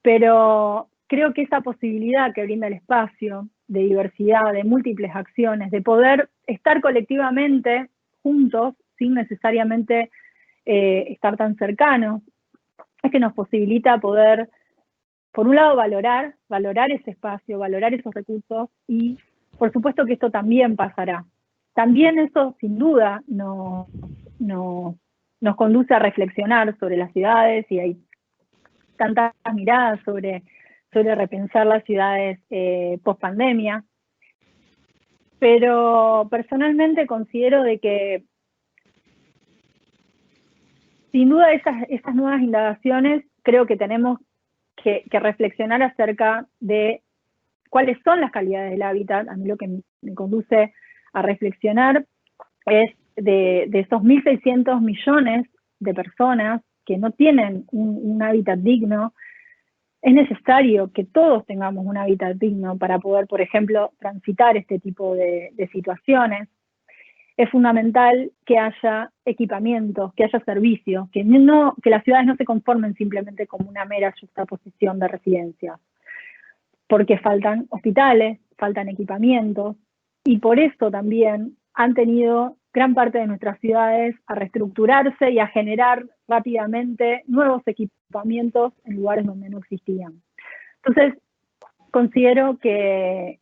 pero creo que esa posibilidad que brinda el espacio de diversidad, de múltiples acciones, de poder estar colectivamente juntos sin necesariamente estar tan cercanos, es que nos posibilita poder, por un lado, valorar ese espacio, valorar esos recursos y, por supuesto, que esto también pasará. También eso, sin duda, nos conduce a reflexionar sobre las ciudades y hay tantas miradas sobre repensar las ciudades post-pandemia. Pero personalmente considero de que sin duda esas nuevas indagaciones creo que tenemos que reflexionar acerca de cuáles son las calidades del hábitat. A mí lo que me conduce a reflexionar es de esos 1.600 millones de personas que no tienen un hábitat digno. Es necesario que todos tengamos un hábitat digno para poder, por ejemplo, transitar este tipo de situaciones. Es fundamental que haya equipamientos, que haya servicios, que las ciudades no se conformen simplemente como una mera juxtaposición de residencias, porque faltan hospitales, faltan equipamientos, y por eso también han tenido gran parte de nuestras ciudades a reestructurarse y a generar rápidamente nuevos equipamientos en lugares donde no existían. Entonces, considero que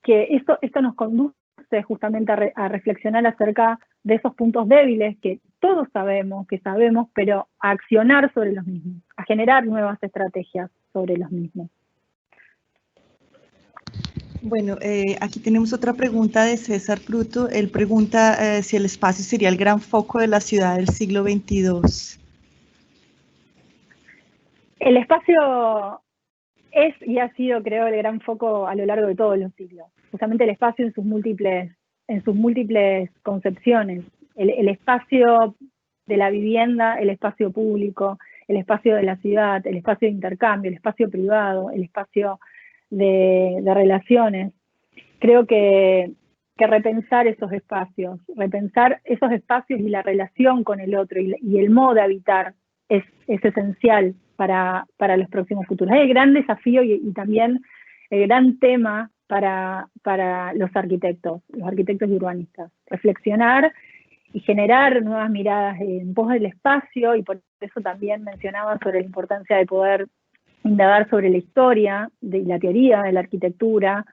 esto nos conduce justamente a reflexionar acerca de esos puntos débiles que todos sabemos, pero a accionar sobre los mismos, a generar nuevas estrategias sobre los mismos. Bueno, aquí tenemos otra pregunta de César Pruto. Él pregunta si el espacio sería el gran foco de la ciudad del siglo XXII. El espacio es y ha sido, creo, el gran foco a lo largo de todos los siglos. Justamente el espacio en sus múltiples concepciones. El espacio de la vivienda, el espacio público, el espacio de la ciudad, el espacio de intercambio, el espacio privado, el espacio de relaciones. Creo que repensar esos espacios y la relación con el otro y el modo de habitar es esencial para los próximos futuros. Es el gran desafío y también el gran tema para los arquitectos y urbanistas. Reflexionar y generar nuevas miradas en pos del espacio, y por eso también mencionaba sobre la importancia de poder indagar sobre la historia y la teoría de la arquitectura,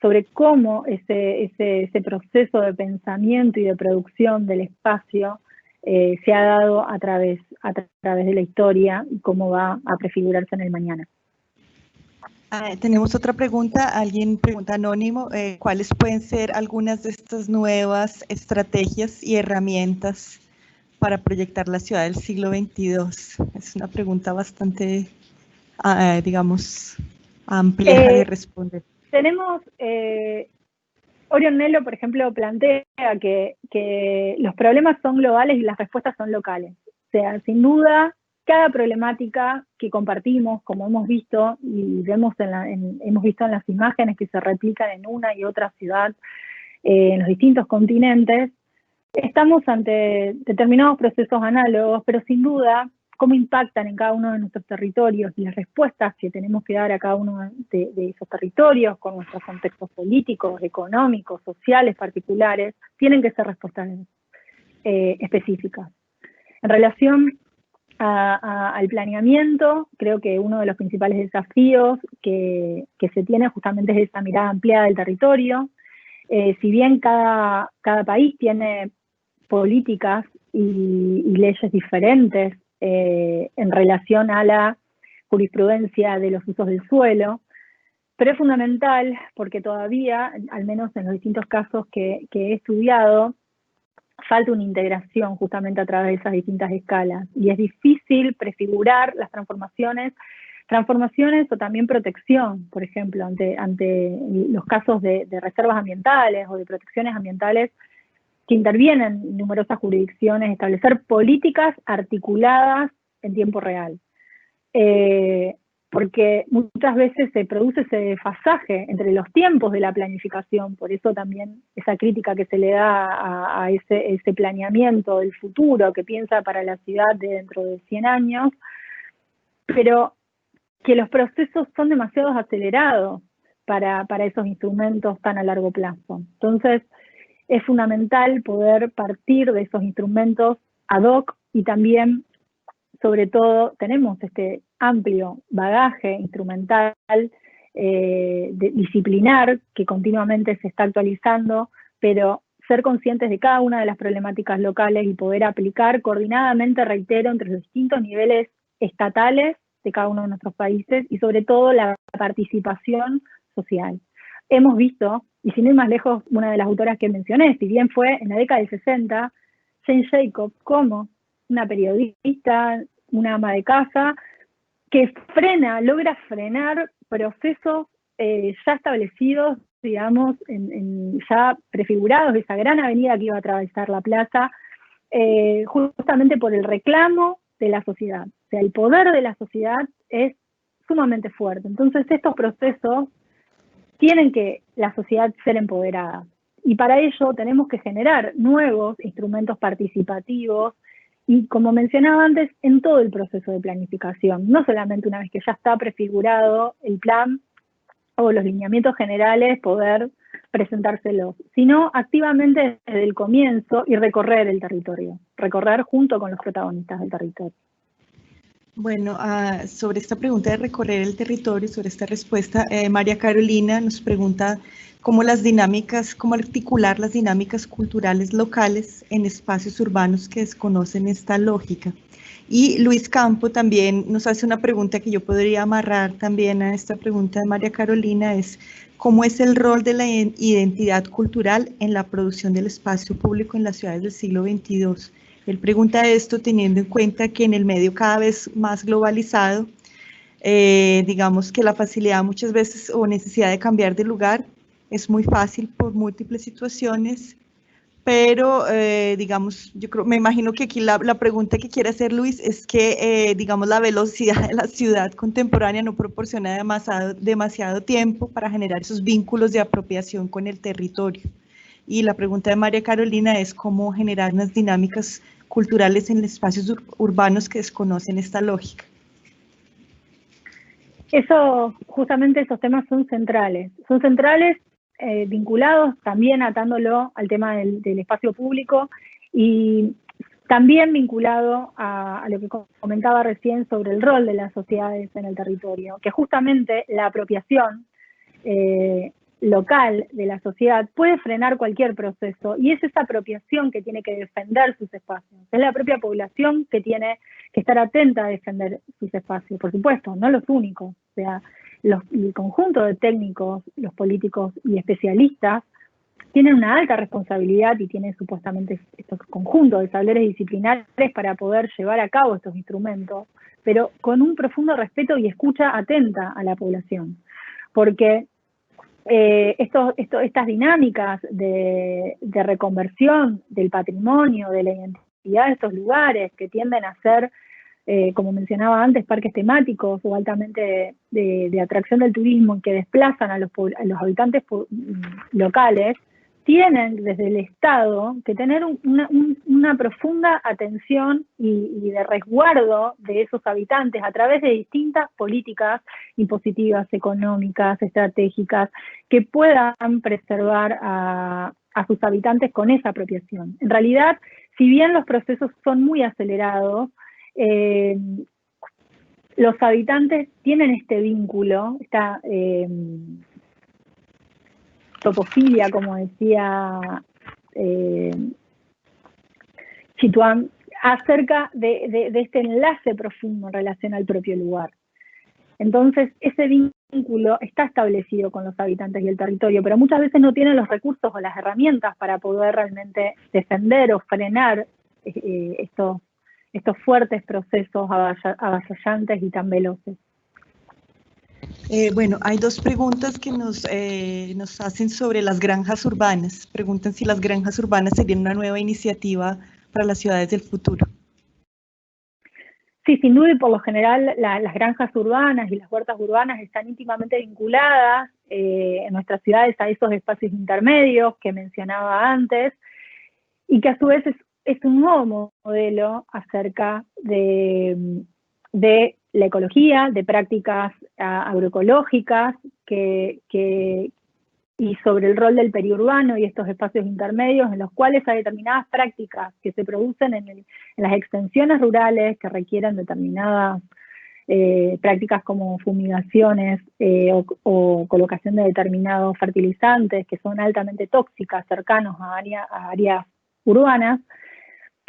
sobre cómo ese proceso de pensamiento y de producción del espacio se ha dado a través de la historia y cómo va a prefigurarse en el mañana. Tenemos otra pregunta, alguien pregunta anónimo, ¿cuáles pueden ser algunas de estas nuevas estrategias y herramientas para proyectar la ciudad del siglo XXII? Es una pregunta bastante, digamos, amplia de responder. Tenemos, Orion Nello, por ejemplo, plantea que los problemas son globales y las respuestas son locales. O sea, sin duda, cada problemática que compartimos, como hemos visto y hemos visto en las imágenes que se replican en una y otra ciudad, en los distintos continentes, estamos ante determinados procesos análogos, pero sin duda, cómo impactan en cada uno de nuestros territorios y las respuestas que tenemos que dar a cada uno de esos territorios con nuestros contextos políticos, económicos, sociales particulares, tienen que ser respuestas específicas. En relación al planeamiento, creo que uno de los principales desafíos que se tiene justamente es esa mirada ampliada del territorio. Si bien cada país tiene políticas y leyes diferentes en relación a la jurisprudencia de los usos del suelo, pero es fundamental porque todavía, al menos en los distintos casos que he estudiado, falta una integración justamente a través de esas distintas escalas, y es difícil prefigurar las transformaciones o también protección, por ejemplo, ante los casos de reservas ambientales o de protecciones ambientales que intervienen en numerosas jurisdicciones, establecer políticas articuladas en tiempo real. Porque muchas veces se produce ese desfasaje entre los tiempos de la planificación, por eso también esa crítica que se le da a ese planeamiento del futuro que piensa para la ciudad de dentro de 100 años, pero que los procesos son demasiado acelerados para esos instrumentos tan a largo plazo. Entonces, es fundamental poder partir de esos instrumentos ad hoc y también, sobre todo, tenemos este amplio bagaje instrumental, disciplinar, que continuamente se está actualizando, pero ser conscientes de cada una de las problemáticas locales y poder aplicar coordinadamente, reitero, entre los distintos niveles estatales de cada uno de nuestros países y sobre todo la participación social. Hemos visto, y sin ir más lejos, una de las autoras que mencioné, si bien fue en la década del 60, Jane Jacobs, como una periodista, una ama de casa, que logra frenar procesos ya establecidos, digamos, ya prefigurados de esa gran avenida que iba a atravesar la plaza, justamente por el reclamo de la sociedad. O sea, el poder de la sociedad es sumamente fuerte. Entonces, estos procesos tienen que la sociedad ser empoderada. Y para ello tenemos que generar nuevos instrumentos participativos y, como mencionaba antes, en todo el proceso de planificación, no solamente una vez que ya está prefigurado el plan o los lineamientos generales, poder presentárselos, sino activamente desde el comienzo y recorrer el territorio, recorrer junto con los protagonistas del territorio. Bueno, sobre esta pregunta de recorrer el territorio, sobre esta respuesta, María Carolina nos pregunta cómo cómo articular las dinámicas culturales locales en espacios urbanos que desconocen esta lógica. Y Luis Campo también nos hace una pregunta que yo podría amarrar también a esta pregunta de María Carolina, es ¿cómo es el rol de la identidad cultural en la producción del espacio público en las ciudades del siglo XXII? Él pregunta esto teniendo en cuenta que en el medio cada vez más globalizado, digamos que la facilidad muchas veces o necesidad de cambiar de lugar es muy fácil por múltiples situaciones, pero digamos, me imagino que aquí la pregunta que quiere hacer Luis es que, digamos, la velocidad de la ciudad contemporánea no proporciona demasiado tiempo para generar esos vínculos de apropiación con el territorio. Y la pregunta de María Carolina es cómo generar unas dinámicas culturales en espacios urbanos que desconocen esta lógica. Justamente esos temas son centrales vinculados también atándolo al tema del espacio público y también vinculado a lo que comentaba recién sobre el rol de las sociedades en el territorio, que justamente la apropiación local de la sociedad puede frenar cualquier proceso y es esa apropiación que tiene que defender sus espacios. Es la propia población que tiene que estar atenta a defender sus espacios, por supuesto, no los únicos. O sea, el conjunto de técnicos, los políticos y especialistas tienen una alta responsabilidad y tienen supuestamente estos conjuntos de saberes disciplinares para poder llevar a cabo estos instrumentos, pero con un profundo respeto y escucha atenta a la población. Porque estas dinámicas de reconversión del patrimonio, de la identidad de estos lugares que tienden a ser, como mencionaba antes, parques temáticos o altamente de atracción del turismo que desplazan a los habitantes locales, tienen desde el Estado que tener una profunda atención y de resguardo de esos habitantes a través de distintas políticas impositivas, económicas, estratégicas, que puedan preservar a sus habitantes con esa apropiación. En realidad, si bien los procesos son muy acelerados, los habitantes tienen este vínculo, esta topofilia, como decía Chituán, acerca de este enlace profundo en relación al propio lugar. Entonces, ese vínculo está establecido con los habitantes y el territorio, pero muchas veces no tienen los recursos o las herramientas para poder realmente defender o frenar estos fuertes procesos avasallantes y tan veloces. Bueno, hay dos preguntas que nos hacen sobre las granjas urbanas. Preguntan si las granjas urbanas serían una nueva iniciativa para las ciudades del futuro. Sí, sin duda y por lo general las granjas urbanas y las huertas urbanas están íntimamente vinculadas en nuestras ciudades a esos espacios intermedios que mencionaba antes y que a su vez es un nuevo modelo acerca de la ecología, de prácticas agroecológicas y sobre el rol del periurbano y estos espacios intermedios en los cuales hay determinadas prácticas que se producen en las extensiones rurales que requieren determinadas prácticas como fumigaciones o colocación de determinados fertilizantes que son altamente tóxicas cercanos a áreas urbanas,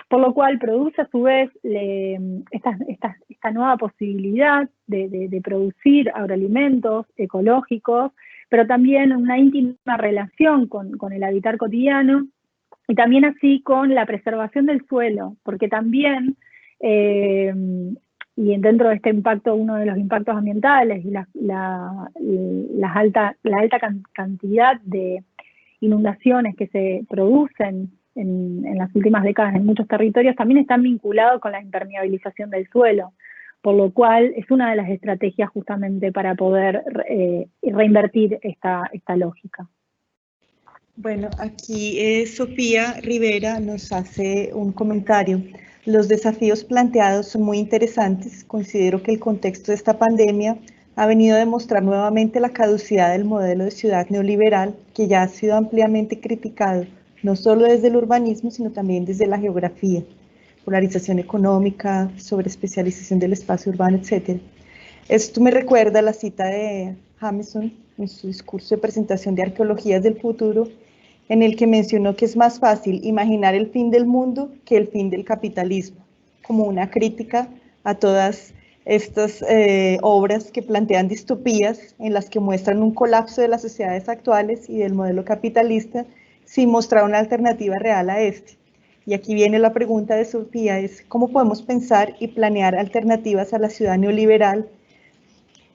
por lo cual produce a su vez esta nueva posibilidad de producir agroalimentos ecológicos, pero también una íntima relación con el habitar cotidiano y también así con la preservación del suelo, porque también, y dentro de este impacto, uno de los impactos ambientales y la alta cantidad de inundaciones que se producen en las últimas décadas en muchos territorios también están vinculados con la impermeabilización del suelo, por lo cual es una de las estrategias justamente para poder reinvertir esta lógica. Bueno, aquí Sofía Rivera nos hace un comentario. Los desafíos planteados son muy interesantes. Considero que el contexto de esta pandemia ha venido a demostrar nuevamente la caducidad del modelo de ciudad neoliberal que ya ha sido ampliamente criticado no solo desde el urbanismo, sino también desde la geografía. polarización económica, sobre especialización del espacio urbano, etc. Esto me recuerda a la cita de Jameson en su discurso de presentación de Arqueologías del Futuro, en el que mencionó que es más fácil imaginar el fin del mundo que el fin del capitalismo, como una crítica a todas estas obras que plantean distopías en las que muestran un colapso de las sociedades actuales y del modelo capitalista sin mostrar una alternativa real a este. Y aquí viene la pregunta de Sofía, es ¿cómo podemos pensar y planear alternativas a la ciudad neoliberal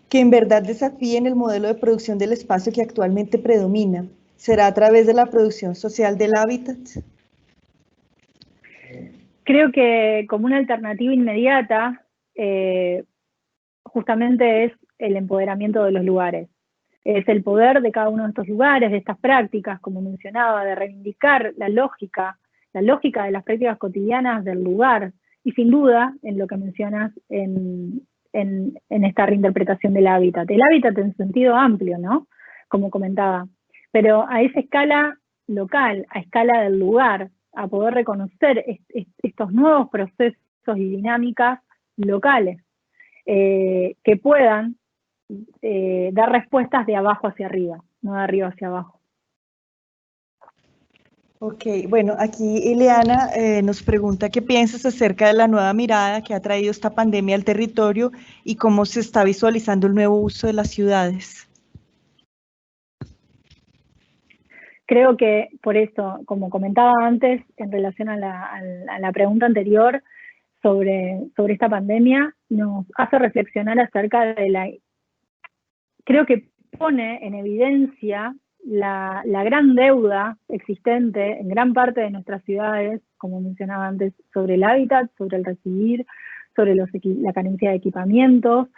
que en verdad desafíen el modelo de producción del espacio que actualmente predomina? ¿Será a través de la producción social del hábitat? Creo que como una alternativa inmediata, justamente es el empoderamiento de los lugares. Es el poder de cada uno de estos lugares, de estas prácticas, como mencionaba, de reivindicar la lógica de las prácticas cotidianas del lugar, y sin duda, en lo que mencionas en esta reinterpretación del hábitat. El hábitat en sentido amplio, ¿no? Como comentaba, pero a esa escala local, a escala del lugar, a poder reconocer estos nuevos procesos y dinámicas locales que puedan dar respuestas de abajo hacia arriba, no de arriba hacia abajo. Ok, bueno, aquí Ileana nos pregunta qué piensas acerca de la nueva mirada que ha traído esta pandemia al territorio y cómo se está visualizando el nuevo uso de las ciudades. Creo que por eso, como comentaba antes, en relación a la pregunta anterior sobre esta pandemia, nos hace reflexionar acerca de creo que pone en evidencia la gran deuda existente en gran parte de nuestras ciudades, como mencionaba antes, sobre el hábitat, sobre el recibir, sobre la carencia de equipamientos,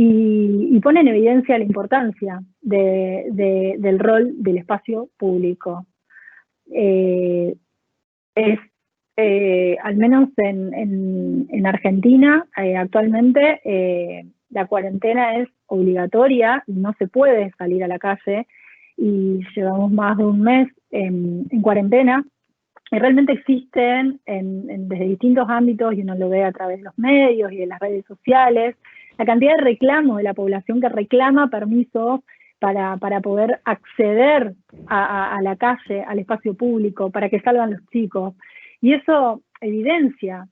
y pone en evidencia la importancia del rol del espacio público. Al menos en Argentina, actualmente la cuarentena es obligatoria, no se puede salir a la calle, y llevamos más de un mes en cuarentena, y realmente existen desde distintos ámbitos, y uno lo ve a través de los medios y de las redes sociales, la cantidad de reclamos de la población que reclama permisos para poder acceder a la calle, al espacio público, para que salgan los chicos. Y eso evidencia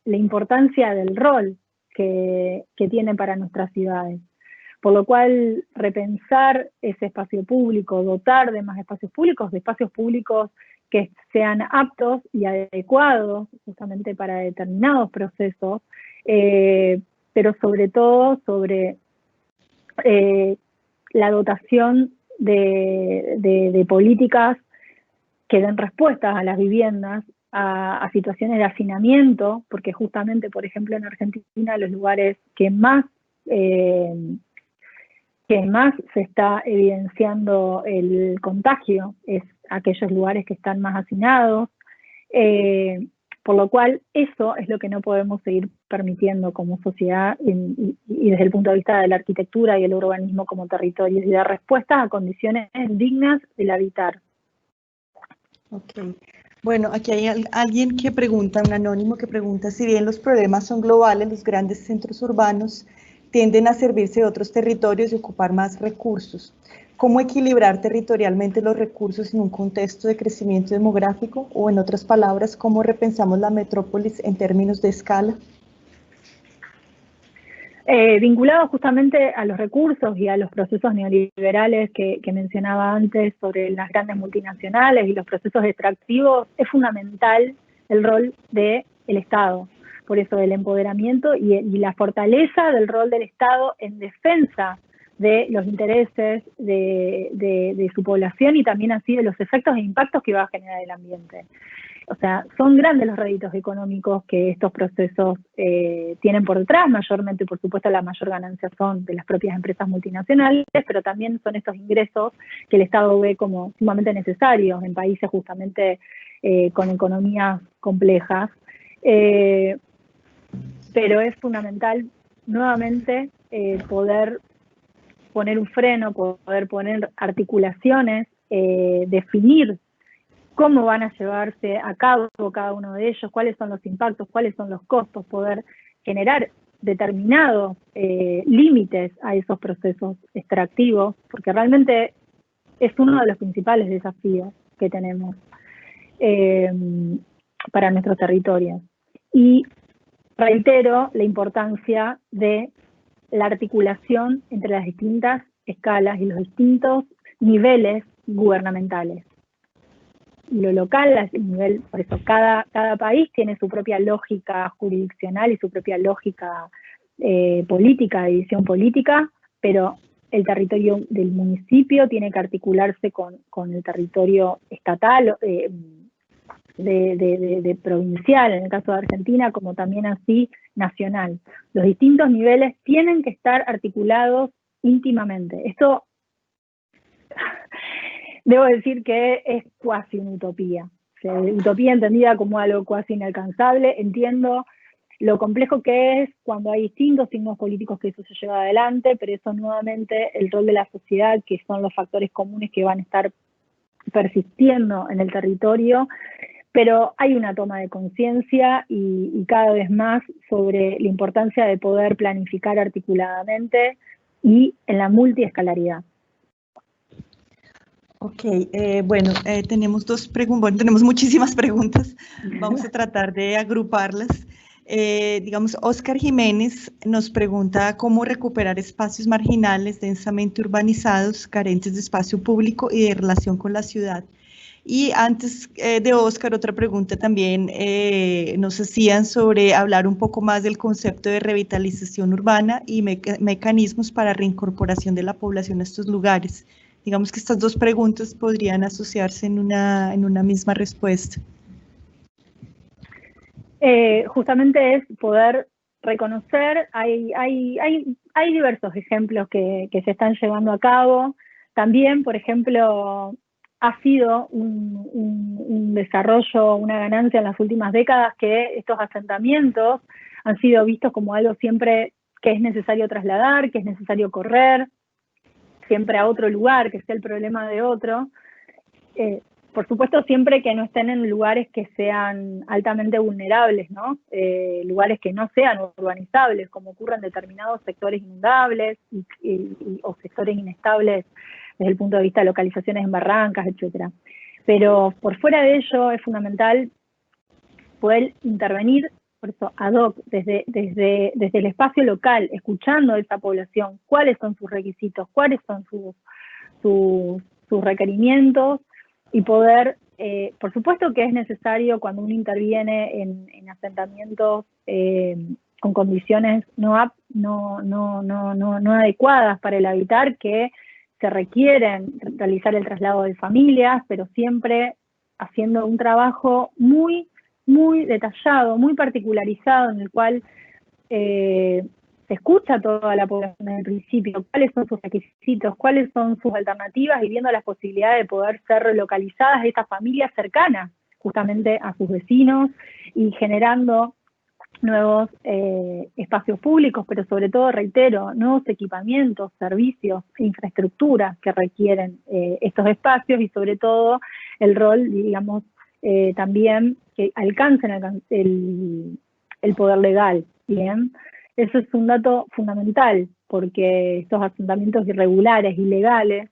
la importancia del rol que tienen para nuestras ciudades. Por lo cual, repensar ese espacio público, dotar de más espacios públicos que sean aptos y adecuados justamente para determinados procesos, pero sobre todo sobre la dotación de políticas que den respuestas a las viviendas, a situaciones de hacinamiento, porque justamente, por ejemplo, en Argentina los lugares que más se está evidenciando el contagio es aquellos lugares que están más hacinados, por lo cual eso es lo que no podemos seguir permitiendo como sociedad y desde el punto de vista de la arquitectura y el urbanismo como territorios, y dar respuestas a condiciones dignas del habitar. Ok. Bueno, aquí hay alguien que pregunta, un anónimo que pregunta, si bien los problemas son globales, los grandes centros urbanos tienden a servirse de otros territorios y ocupar más recursos. ¿Cómo equilibrar territorialmente los recursos en un contexto de crecimiento demográfico? O en otras palabras, ¿cómo repensamos la metrópolis en términos de escala? Vinculado justamente a los recursos y a los procesos neoliberales que mencionaba antes sobre las grandes multinacionales y los procesos extractivos, es fundamental el rol del Estado. Por eso el empoderamiento y la fortaleza del rol del Estado en defensa de los intereses de su población, y también así de los efectos e impactos que va a generar el ambiente. O sea, son grandes los réditos económicos que estos procesos tienen por detrás. Mayormente, por supuesto, la mayor ganancia son de las propias empresas multinacionales, pero también son estos ingresos que el Estado ve como sumamente necesarios en países justamente con economías complejas. Pero es fundamental, nuevamente, poder poner un freno, poder poner articulaciones, definir cómo van a llevarse a cabo cada uno de ellos, cuáles son los impactos, cuáles son los costos, poder generar determinados límites a esos procesos extractivos, porque realmente es uno de los principales desafíos que tenemos para nuestros territorios. Y reitero la importancia de la articulación entre las distintas escalas y los distintos niveles gubernamentales. Lo local, el nivel, por eso cada país tiene su propia lógica jurisdiccional y su propia lógica política, de división política, pero el territorio del municipio tiene que articularse con el territorio estatal, de provincial, en el caso de Argentina, como también así nacional. Los distintos niveles tienen que estar articulados íntimamente. Esto debo decir que es cuasi una utopía. O sea, utopía entendida como algo cuasi inalcanzable. Entiendo lo complejo que es cuando hay distintos signos políticos que eso se lleva adelante, pero eso nuevamente el rol de la sociedad, que son los factores comunes que van a estar persistiendo en el territorio, pero hay una toma de conciencia y cada vez más sobre la importancia de poder planificar articuladamente y en la multiescalaridad. Ok, bueno, tenemos tenemos muchísimas preguntas, vamos a tratar de agruparlas. Digamos, Oscar Jiménez nos pregunta cómo recuperar espacios marginales densamente urbanizados, carentes de espacio público y de relación con la ciudad. Y antes de Oscar, otra pregunta también nos hacían sobre hablar un poco más del concepto de revitalización urbana y mecanismos para reincorporación de la población a estos lugares. Digamos que estas dos preguntas podrían asociarse en una misma respuesta. Justamente es poder reconocer, hay diversos ejemplos que se están llevando a cabo. También, por ejemplo, ha sido un desarrollo, una ganancia en las últimas décadas que estos asentamientos han sido vistos como algo siempre que es necesario trasladar, que es necesario correr, siempre a otro lugar, que sea el problema de otro. Por supuesto, siempre que no estén en lugares que sean altamente vulnerables, ¿no? Lugares que no sean urbanizables, como ocurre en determinados sectores inundables o sectores inestables desde el punto de vista de localizaciones en barrancas, etc. Pero por fuera de ello es fundamental poder intervenir, por eso ad hoc, desde el espacio local, escuchando a esa población, cuáles son sus requisitos, cuáles son sus requerimientos, y poder, por supuesto que es necesario cuando uno interviene en asentamientos con condiciones no adecuadas para el habitar, que se requieren realizar el traslado de familias, pero siempre haciendo un trabajo muy, muy detallado, muy particularizado, en el cual se escucha a toda la población desde el principio, cuáles son sus requisitos, cuáles son sus alternativas, y viendo las posibilidades de poder ser relocalizadas de estas familias cercanas justamente a sus vecinos y generando nuevos espacios públicos, pero sobre todo, reitero, nuevos equipamientos, servicios e infraestructuras que requieren estos espacios, y sobre todo el rol, digamos, también que alcancen el poder legal, ¿bien? Eso es un dato fundamental, porque estos asentamientos irregulares, ilegales,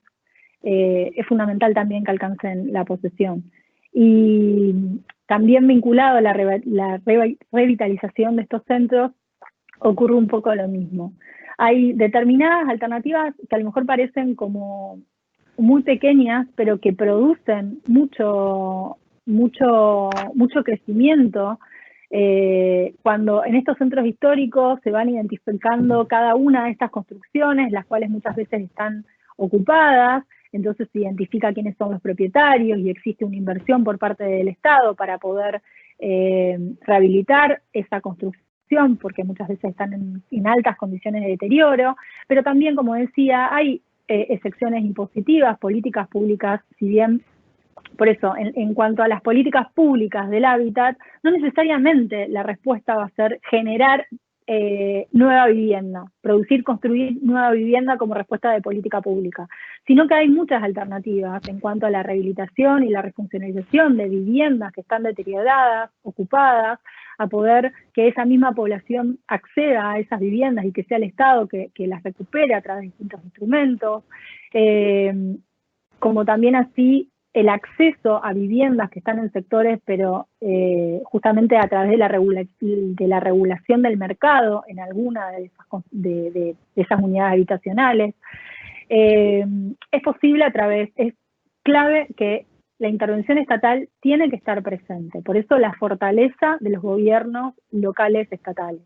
es fundamental también que alcancen la posesión. Y también vinculado a la revitalización de estos centros, ocurre un poco lo mismo. Hay determinadas alternativas que a lo mejor parecen como muy pequeñas, pero que producen mucho crecimiento, cuando en estos centros históricos se van identificando cada una de estas construcciones, las cuales muchas veces están ocupadas. Entonces se identifica quiénes son los propietarios y existe una inversión por parte del Estado para poder rehabilitar esa construcción, porque muchas veces están en altas condiciones de deterioro. Pero también, como decía, hay excepciones impositivas, políticas públicas, si bien, por eso, en cuanto a las políticas públicas del hábitat, no necesariamente la respuesta va a ser generar nueva vivienda, construir nueva vivienda como respuesta de política pública, sino que hay muchas alternativas en cuanto a la rehabilitación y la refuncionalización de viviendas que están deterioradas, ocupadas, a poder que esa misma población acceda a esas viviendas y que sea el Estado que las recupere a través de distintos instrumentos, como también así el acceso a viviendas que están en sectores, pero justamente a través de la regulación del mercado en alguna de esas unidades habitacionales. Es posible es clave que la intervención estatal tiene que estar presente, por eso la fortaleza de los gobiernos locales estatales.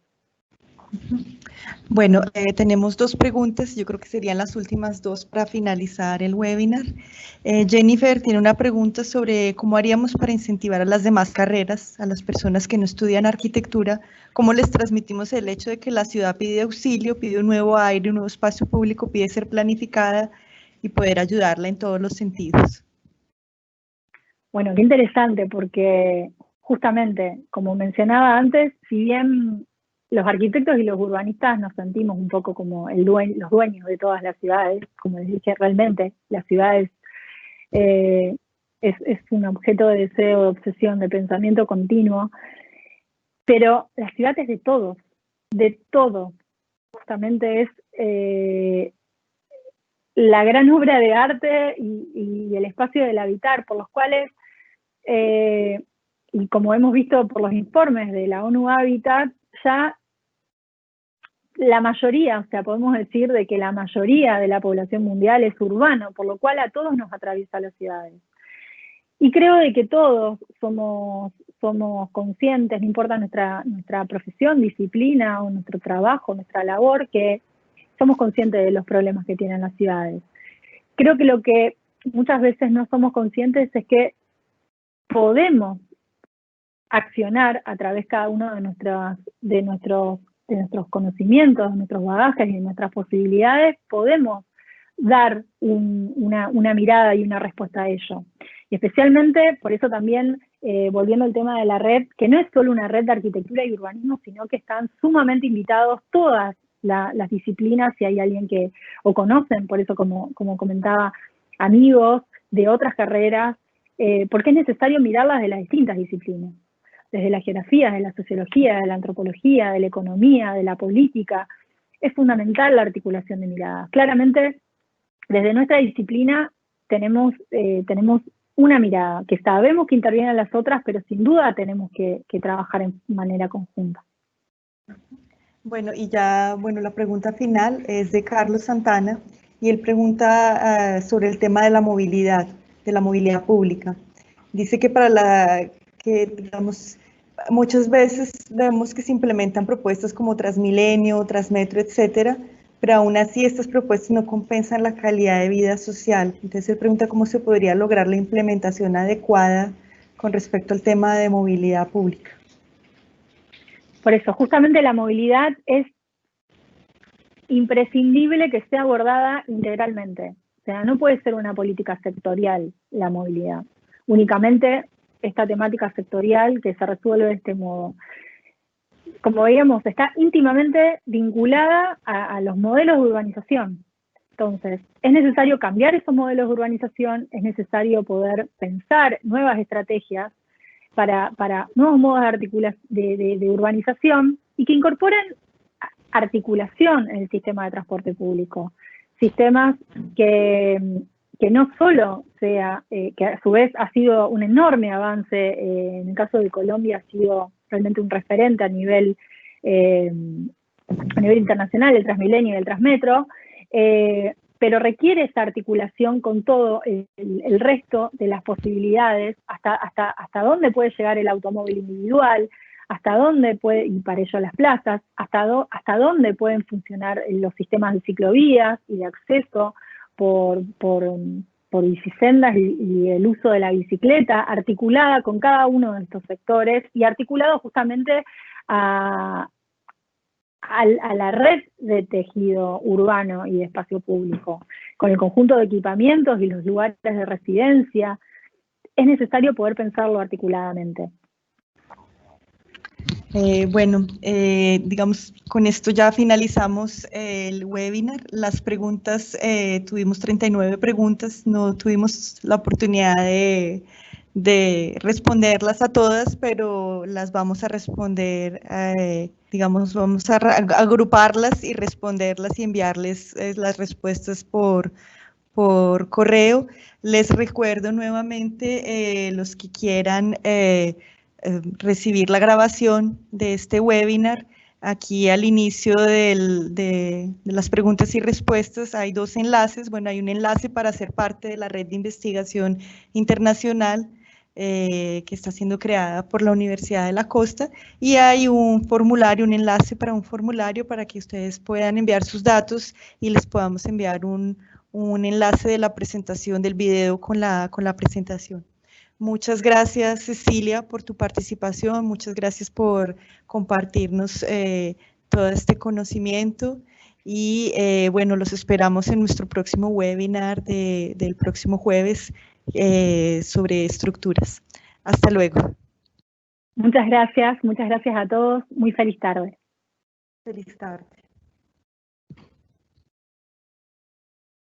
Bueno, tenemos dos preguntas, yo creo que serían las últimas dos para finalizar el webinar. Jennifer tiene una pregunta sobre cómo haríamos para incentivar a las demás carreras, a las personas que no estudian arquitectura, cómo les transmitimos el hecho de que la ciudad pide auxilio, pide un nuevo aire, un nuevo espacio público, pide ser planificada y poder ayudarla en todos los sentidos. Bueno, qué interesante, porque justamente, como mencionaba antes, si bien los arquitectos y los urbanistas nos sentimos un poco como los dueños de todas las ciudades, como les dije, realmente las ciudades es un objeto de deseo, de obsesión, de pensamiento continuo, pero la ciudad es de todos, justamente es la gran obra de arte y el espacio del habitar, por los cuales, y como hemos visto por los informes de la ONU Habitat, ya la mayoría, o sea, podemos decir de que la mayoría de la población mundial es urbano, por lo cual a todos nos atraviesa las ciudades. Y creo de que todos somos conscientes, no importa nuestra profesión, disciplina o nuestro trabajo, nuestra labor, que somos conscientes de los problemas que tienen las ciudades. Creo que lo que muchas veces no somos conscientes es que podemos accionar a través cada uno de nuestros conocimientos, de nuestros bagajes y de nuestras posibilidades, podemos dar una mirada y una respuesta a ello. Y especialmente, por eso también, volviendo al tema de la red, que no es solo una red de arquitectura y urbanismo, sino que están sumamente invitados todas las disciplinas, si hay alguien que, o conocen, por eso como comentaba, amigos de otras carreras, porque es necesario mirarlas de las distintas disciplinas, desde la geografía, de la sociología, de la antropología, de la economía, de la política. Es fundamental la articulación de miradas. Claramente, desde nuestra disciplina tenemos una mirada, que sabemos que intervienen las otras, pero sin duda tenemos que trabajar en manera conjunta. Bueno, y ya, bueno, la pregunta final es de Carlos Santana, y él pregunta sobre el tema de la movilidad pública. Dice que digamos, muchas veces vemos que se implementan propuestas como Transmilenio, Transmetro, etcétera, pero aún así estas propuestas no compensan la calidad de vida social. Entonces él pregunta cómo se podría lograr la implementación adecuada con respecto al tema de movilidad pública. Por eso, justamente la movilidad es imprescindible que esté abordada integralmente. O sea, no puede ser una política sectorial la movilidad. Únicamente esta temática sectorial que se resuelve de este modo. Como veíamos, está íntimamente vinculada a los modelos de urbanización. Entonces, es necesario cambiar esos modelos de urbanización, es necesario poder pensar nuevas estrategias para nuevos modos de urbanización y que incorporen articulación en el sistema de transporte público. Sistemas que no solo sea, que a su vez ha sido un enorme avance, en el caso de Colombia ha sido realmente un referente a nivel internacional, el Transmilenio y el Transmetro, pero requiere esa articulación con todo el resto de las posibilidades, hasta dónde puede llegar el automóvil individual, hasta dónde puede, y para ello las plazas, hasta dónde pueden funcionar los sistemas de ciclovías y de acceso por bicisendas y el uso de la bicicleta, articulada con cada uno de estos sectores y articulado justamente a la red de tejido urbano y de espacio público, con el conjunto de equipamientos y los lugares de residencia. Es necesario poder pensarlo articuladamente. Digamos, con esto ya finalizamos el webinar. Las preguntas, tuvimos 39 preguntas, no tuvimos la oportunidad de responderlas a todas, pero las vamos a responder, digamos, vamos a agruparlas y responderlas y enviarles las respuestas por correo. Les recuerdo nuevamente, los que quieran recibir la grabación de este webinar, aquí al inicio de las preguntas y respuestas hay dos enlaces. Bueno, hay un enlace para ser parte de la red de investigación internacional que está siendo creada por la Universidad de la Costa, y hay un formulario, un enlace para un formulario para que ustedes puedan enviar sus datos y les podamos enviar un enlace de la presentación del video con la presentación. Muchas gracias, Cecilia, por tu participación. Muchas gracias por compartirnos todo este conocimiento. Y bueno, los esperamos en nuestro próximo webinar del próximo jueves sobre estructuras. Hasta luego. Muchas gracias a todos. Muy feliz tarde. Feliz tarde.